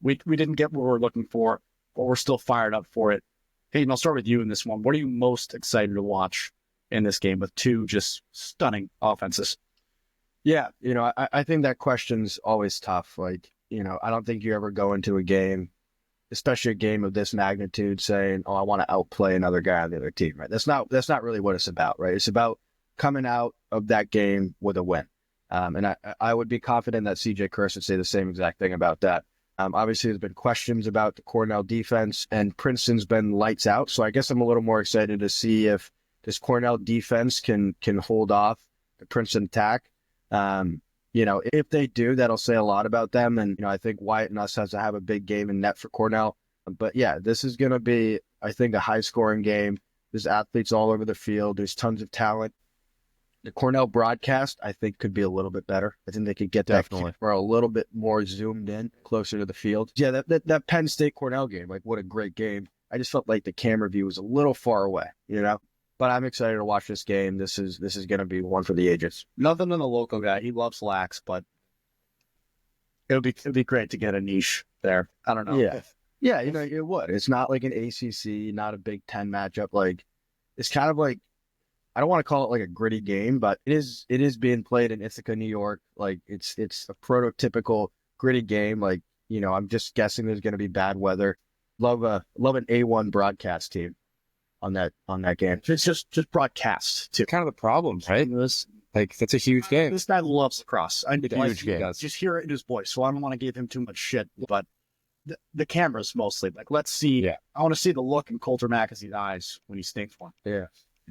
We didn't get what we're looking for, but we're still fired up for it. Hayden, I'll start with you in this one. What are you most excited to watch in this game with 2 just stunning offenses? Yeah, I think that question's always tough. I don't think you ever go into a game, especially a game of this magnitude, saying, "Oh, I want to outplay another guy on the other team." Right? That's not really what it's about, right? It's about coming out of that game with a win. And I would be confident that CJ Kirst would say the same exact thing about that. Obviously, there's been questions about the Cornell defense, and Princeton's been lights out. So I guess I'm a little more excited to see if this Cornell defense can hold off the Princeton attack. If they do, that'll say a lot about them. And, I think Wyatt Nuss has to have a big game in net for Cornell. But yeah, this is going to be, I think, a high scoring game. There's athletes all over the field. There's tons of talent. The Cornell broadcast, I think, could be a little bit better. I think they could get that camera a little bit more zoomed in, closer to the field. Yeah, that Penn State Cornell game, like, what a great game. I just felt like the camera view was a little far away, But I'm excited to watch this game. This is going to be one for the ages. Nothing on the local guy. He loves lax, but It'd be great to get a niche there. I don't know. Yeah. Yeah, it would. It's not like an ACC, not a Big Ten matchup. Like, it's kind of like, I don't want to call it like a gritty game, but it is being played in Ithaca, New York. Like, it's a prototypical gritty game. Like, I'm just guessing there's going to be bad weather. Love an A1 broadcast team on that game. It's just broadcast too. Kind of the problem, right? Like, that's a huge game. This guy loves lacrosse. I Huge game. Just hear it in his voice. So I don't want to give him too much shit, but the cameras mostly. Like, let's see. Yeah. I want to see the look in Coulter Mackesy's eyes when he stinks one. Yeah.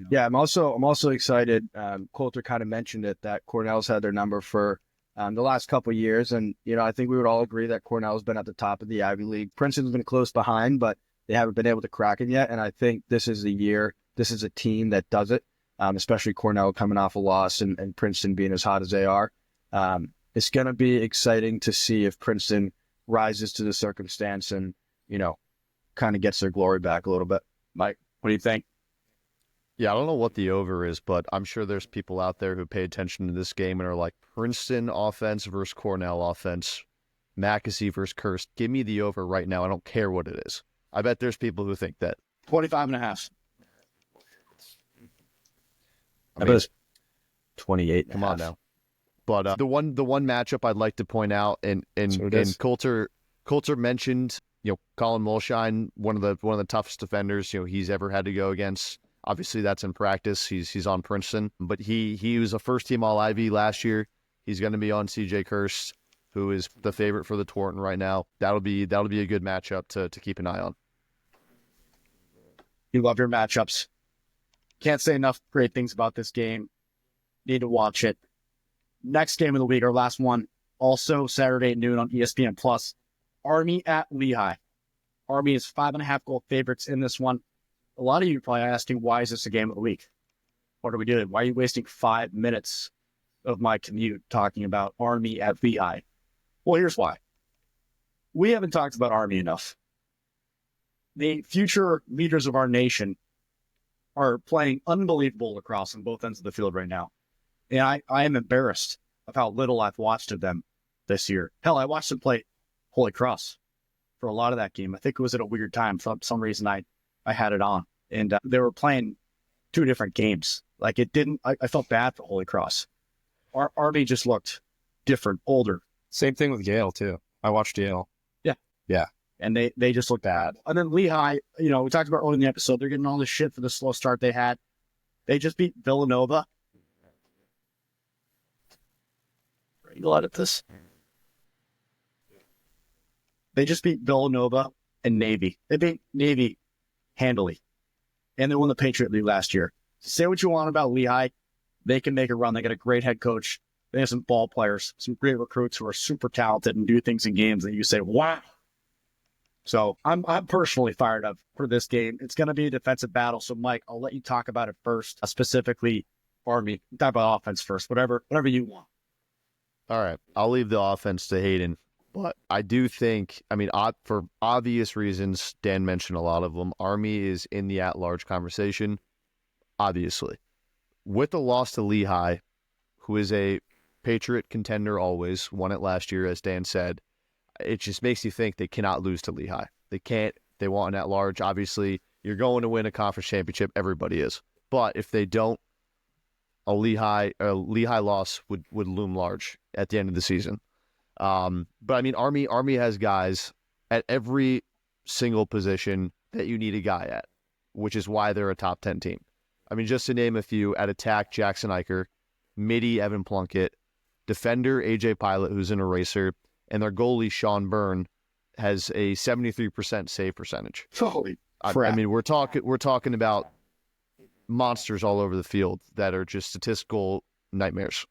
Yeah, I'm also excited. Coulter kind of mentioned it, that Cornell's had their number for the last couple of years. And, I think we would all agree that Cornell's been at the top of the Ivy League. Princeton's been close behind, but they haven't been able to crack it yet. And I think this is the year. This is a team that does it, especially Cornell coming off a loss and Princeton being as hot as they are. It's going to be exciting to see if Princeton rises to the circumstance and, kind of gets their glory back a little bit. Mike, what do you think? Yeah, I don't know what the over is, but I'm sure there's people out there who pay attention to this game and are like, Princeton offense versus Cornell offense, Mackesy versus Kirst. Give me the over right now. I don't care what it is. I bet there's people who think that. 25.5. I bet it's 28. Come on now. But the one matchup I'd like to point out, and Coulter mentioned, Colin Mulshine, one of the toughest defenders, he's ever had to go against. Obviously, that's in practice. He's on Princeton, but he was a first-team All-Ivy last year. He's going to be on CJ Kirst, who is the favorite for the Tewaaraton right now. That'll be a good matchup to keep an eye on. You love your matchups. Can't say enough great things about this game. Need to watch it. Next game of the week, our last one, also Saturday at noon on ESPN Plus. Army at Lehigh. Army is 5.5 goal favorites in this one. A lot of you are probably asking, why is this a game of the week? What are we doing? Why are you wasting 5 minutes of my commute talking about Army at Lehigh? Well, here's why. We haven't talked about Army enough. The future leaders of our nation are playing unbelievable lacrosse on both ends of the field right now. And I am embarrassed of how little I've watched of them this year. Hell, I watched them play Holy Cross for a lot of that game. I think it was at a weird time. For some reason, I had it on. And they were playing two different games. Like, it didn't, I felt bad for Holy Cross. Army just looked different, older. Same thing with Yale, too. I watched Yale. Yeah. And they just looked bad. And then Lehigh, we talked about earlier in the episode, they're getting all this shit for the slow start they had. They just beat Villanova. You'll edit this. They just beat Villanova and Navy. They beat Navy handily. And they won the Patriot League last year. Say what you want about Lehigh. They can make a run. They got a great head coach. They have some ball players, some great recruits who are super talented and do things in games that you say, wow. So I'm personally fired up for this game. It's going to be a defensive battle. So, Mike, I'll let you talk about it first, specifically Army. Talk about offense first, whatever you want. All right. I'll leave the offense to Hayden. But I do think, for obvious reasons, Dan mentioned a lot of them, Army is in the at-large conversation, obviously. With the loss to Lehigh, who is a Patriot contender always, won it last year, as Dan said, it just makes you think they cannot lose to Lehigh. They can't. They want an at-large. Obviously, you're going to win a conference championship. Everybody is. But if they don't, a Lehigh loss would loom large at the end of the season. But Army has guys at every single position that you need a guy at, which is why they're a top 10 team. Just to name a few, at attack, Jackson Eicher, midi, Evan Plunkett, defender, AJ Pilot, who's an eraser, and their goalie, Sean Byrne, has a 73% save percentage. Holy crap. We're talking about monsters all over the field that are just statistical nightmares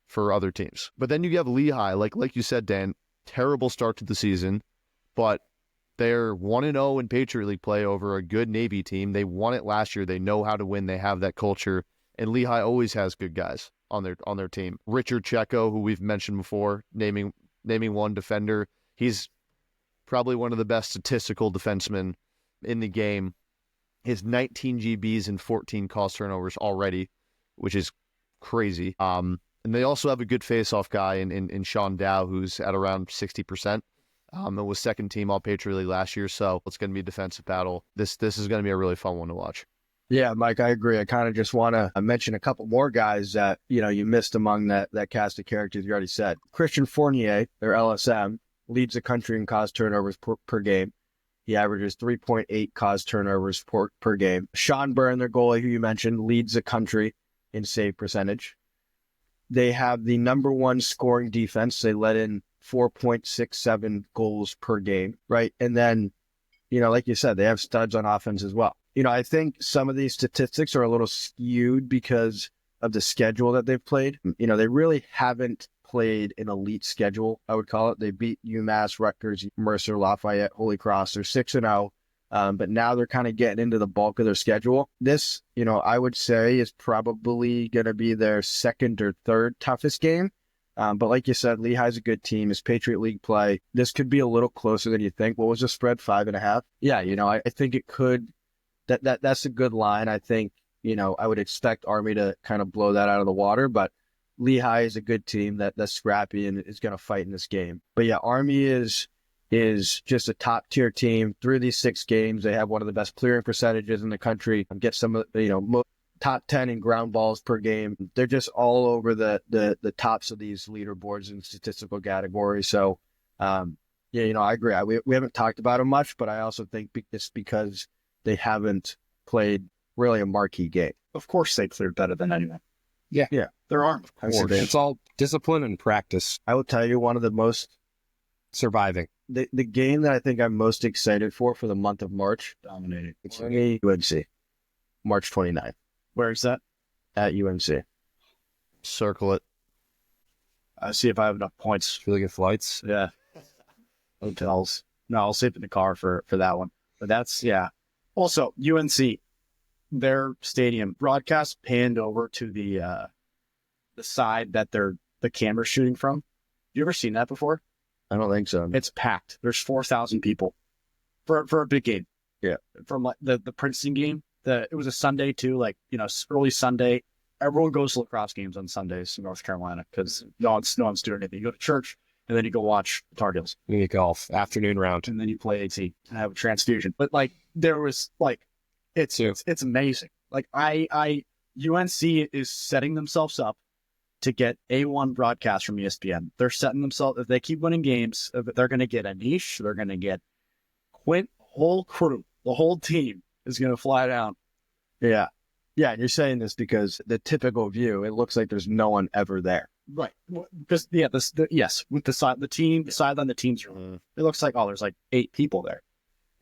for other teams. But then you have Lehigh, like you said, Dan, terrible start to the season, but they're 1-0 in Patriot League play over a good Navy team. They won it last year. They know how to win. They have that culture. And Lehigh always has good guys on their team. Richard Checo, who we've mentioned before, naming one defender. He's probably one of the best statistical defensemen in the game. His 19 GBs and 14 cost turnovers already, which is crazy. And they also have a good face-off guy in Sean Dow, who's at around 60%. It was second team all Patriot League last year, so it's going to be a defensive battle. This is going to be a really fun one to watch. Yeah, Mike, I agree. I kind of just want to mention a couple more guys that, you missed among that cast of characters you already said. Christian Fournier, their LSM, leads the country in caused turnovers per game. He averages 3.8 caused turnovers per game. Sean Byrne, their goalie, who you mentioned, leads the country in save percentage. They have the number one scoring defense. They let in 4.67 goals per game, right? And then, like you said, they have studs on offense as well. I think some of these statistics are a little skewed because of the schedule that they've played. They really haven't played an elite schedule, I would call it. They beat UMass, Rutgers, Mercer, Lafayette, Holy Cross. They're 6-0. But now they're kind of getting into the bulk of their schedule. This, I would say is probably going to be their second or third toughest game. But like you said, Lehigh's a good team. It's Patriot League play. This could be a little closer than you think. What was the spread? 5.5? Yeah, I think it could. That's a good line. I think, I would expect Army to kind of blow that out of the water, but Lehigh is a good team that's scrappy and is going to fight in this game. But yeah, Army is just a top tier team. Through these 6 games, they have one of the best clearing percentages in the country. Get some of top 10 in ground balls per game. They're just all over the tops of these leaderboards and statistical categories. So, I agree. We haven't talked about them much, but I also think it's because they haven't played really a marquee game. Of course they cleared better than anyone. Yeah. They're armed. Of course. It's all discipline and practice. I will tell you one of the most Surviving. the game that I think I'm most excited for the month of March, Dominating. it's UNC, March 29th Where is that? at UNC. Circle it. See if I have enough points. Really good flights. Yeah. Hotels. No, I'll save in the car for that one. But that's, yeah. Also, UNC, their stadium broadcast panned over to the side that the camera's shooting from. You ever seen that before? I don't think so. It's packed. There's 4,000 people for a big game. Yeah. From like the Princeton game, it was a Sunday too, early Sunday. Everyone goes to lacrosse games on Sundays in North Carolina because no one's doing anything. You go to church and then you go watch Tar Heels. You get golf, afternoon round. And then you play AT and have a transfusion. But there was it's amazing. UNC is setting themselves up to get A1 broadcast from ESPN. They're setting themselves, if they keep winning games, they're going to get Anish, they're going to get Quint, whole crew, the whole team is going to fly down. Yeah. Yeah, and you're saying this because the typical view, it looks like there's no one ever there. Right. Because, yes, with the sideline, the teams room, it looks like, there's 8 people there.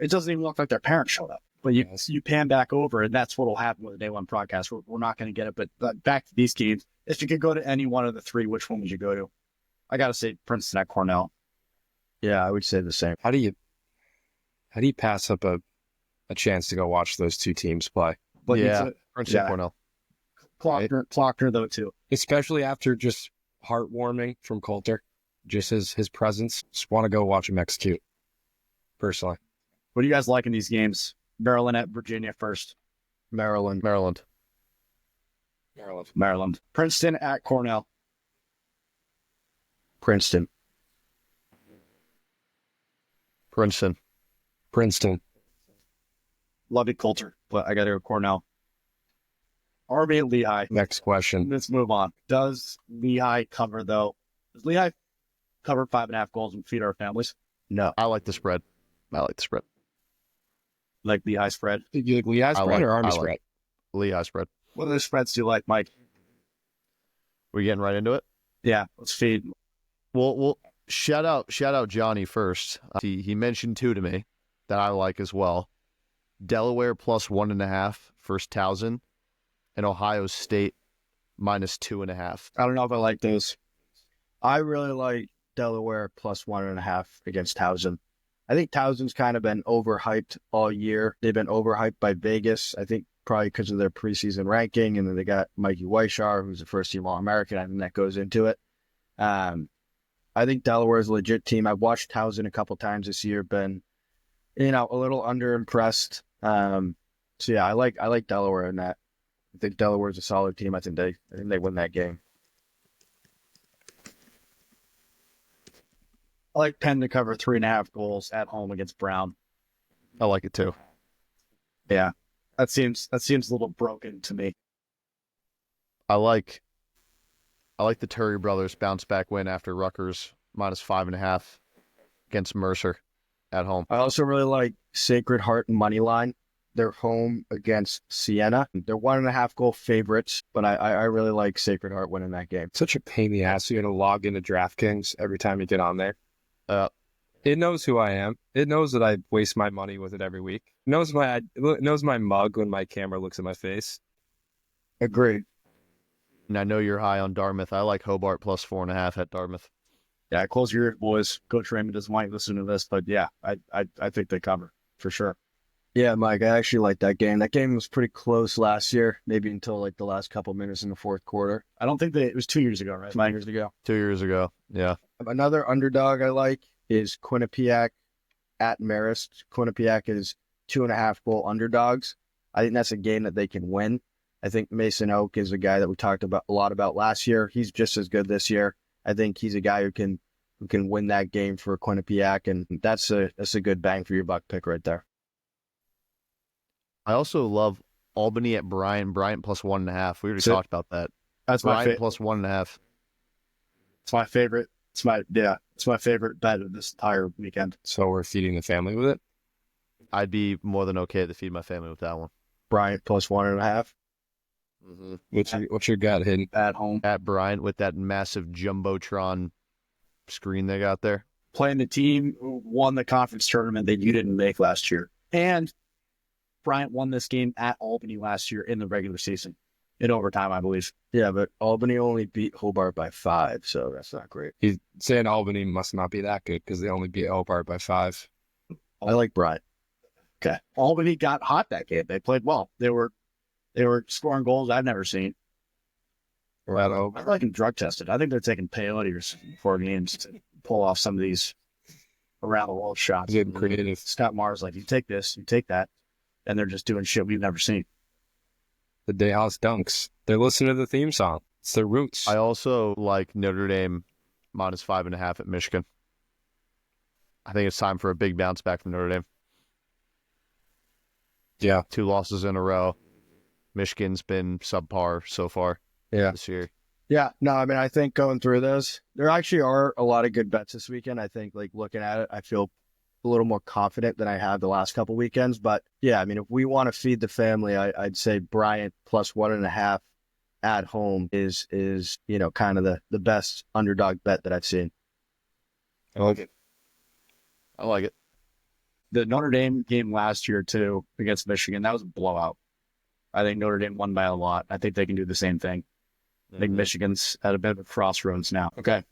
It doesn't even look like their parents showed up. But you pan back over, and that's what will happen with a day one broadcast. We're not going to get it. But back to these games, if you could go to any one of the 3, which one would you go to? I got to say Princeton at Cornell. Yeah, I would say the same. How do you pass up a chance to go watch those 2 teams play? But Princeton, Cornell. Klockner, though, too. Especially after just heartwarming from Coulter, just his presence. Just want to go watch him execute, personally. What do you guys like in these games? Maryland at Virginia first. Maryland. Princeton at Cornell. Princeton. Love it, Coulter, but I got to go Cornell. Army at Lehigh. Next question. Let's move on. Does Lehigh cover, though? Does Lehigh cover 5.5 goals and feed our families? No. I like the spread. Like Lehigh spread? You like Lehigh spread or Army spread? Lehigh spread. What other spreads do you like, Mike? We getting right into it? Yeah, let's feed. Well, shout out Johnny first. He mentioned 2 to me that I like as well. Delaware plus 1.5 first Towson, and Ohio State minus 2.5. I don't know if I like those. I really like Delaware plus 1.5 against Towson. I think Towson's kind of been overhyped all year. They've been overhyped by Vegas, I think probably because of their preseason ranking, and then they got Mikey Weishar, who's a first-team All-American. I think that goes into it. I think Delaware's a legit team. I've watched Towson a couple times this year, been, a little underimpressed. So yeah, I like Delaware in that. I think Delaware's a solid team. I think they win that game. I like Penn to cover 3.5 goals at home against Brown. I like it too. Yeah, that seems a little broken to me. I like the Terry brothers bounce back win after Rutgers -5.5 against Mercer at home. I also really like Sacred Heart and Moneyline. They're home against Siena. They're 1.5 goal favorites, but I really like Sacred Heart winning that game. Such a pain in the ass. You're going to log into DraftKings every time you get on there. It knows who I am. It knows that I waste my money with it every week. It knows my mug when my camera looks at my face. Agreed. And I know you're high on Dartmouth. I like Hobart +4.5 at Dartmouth. Yeah, close your ears, boys. Coach Raymond doesn't want you to listen to this, but yeah, I think they cover for sure. Yeah, Mike, I actually like that game. That game was pretty close last year, maybe until like the last couple minutes in the fourth quarter. I don't think it was 2 years ago, right? 9 years ago. 2 years ago. Yeah. Another underdog I like is Quinnipiac at Marist. Quinnipiac is 2.5 goal underdogs. I think that's a game that they can win. I think Mason Oak is a guy that we talked about a lot about last year. He's just as good this year. I think he's a guy who can win that game for Quinnipiac, and that's a good bang for your buck pick right there. I also love Albany at Bryant. Bryant +1.5. We already talked about that. That's my Bryant favorite. +1.5. It's my favorite. It's my favorite bet of this entire weekend. So we're feeding the family with it. I'd be more than okay to feed my family with that one. Bryant +1.5. What's your gut, Hidden? At home, At Bryant with that massive Jumbotron screen they got there. playing the team who won the conference tournament that you didn't make last year, and Bryant won this game at Albany last year in the regular season, in overtime, I believe. Yeah, but Albany only beat Hobart by 5, so that's not great. He's saying Albany must not be that good because they only beat Hobart by 5. I like Bryant. Okay, Albany got hot that game. They played well. They were scoring goals I've never seen. At I Hobart. like them drug tested. I think they're taking peyote before games to pull off some of these around the world shots. Getting creative. Scott Mars like, you take this, you take that, and they're just doing shit we've never seen. The Dayhouse Dunks. They're listening to the theme song. It's their roots. I also like Notre Dame -5.5 at Michigan. I think it's time for a big bounce back from Notre Dame. Yeah. 2 losses in a row. Michigan's been subpar so far this year. Yeah, no, I mean, I think going through this, there actually are a lot of good bets this weekend. I think, like, looking at it, I feel a little more confident than I have the last couple weekends. But yeah, I mean, if we want to feed the family, I'd say Bryant +1.5 at home is kind of the best underdog bet that I've seen. I like it. I like it. The Notre Dame game last year, too, against Michigan, that was a blowout. I think Notre Dame won by a lot. I think they can do the same thing. I think Michigan's at a bit of a crossroads now. Okay.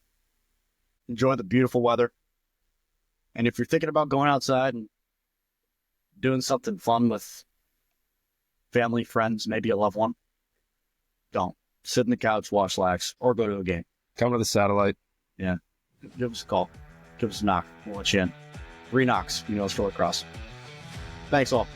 Enjoy the beautiful weather. And if you're thinking about going outside and doing something fun with family, friends, maybe a loved one, don't. Sit on the couch, watch Lax, or go to a game. Come to the satellite. Yeah. Give us a call. Give us a knock. We'll let you in. 3 knocks. You know it's for Lacrosse. Thanks all.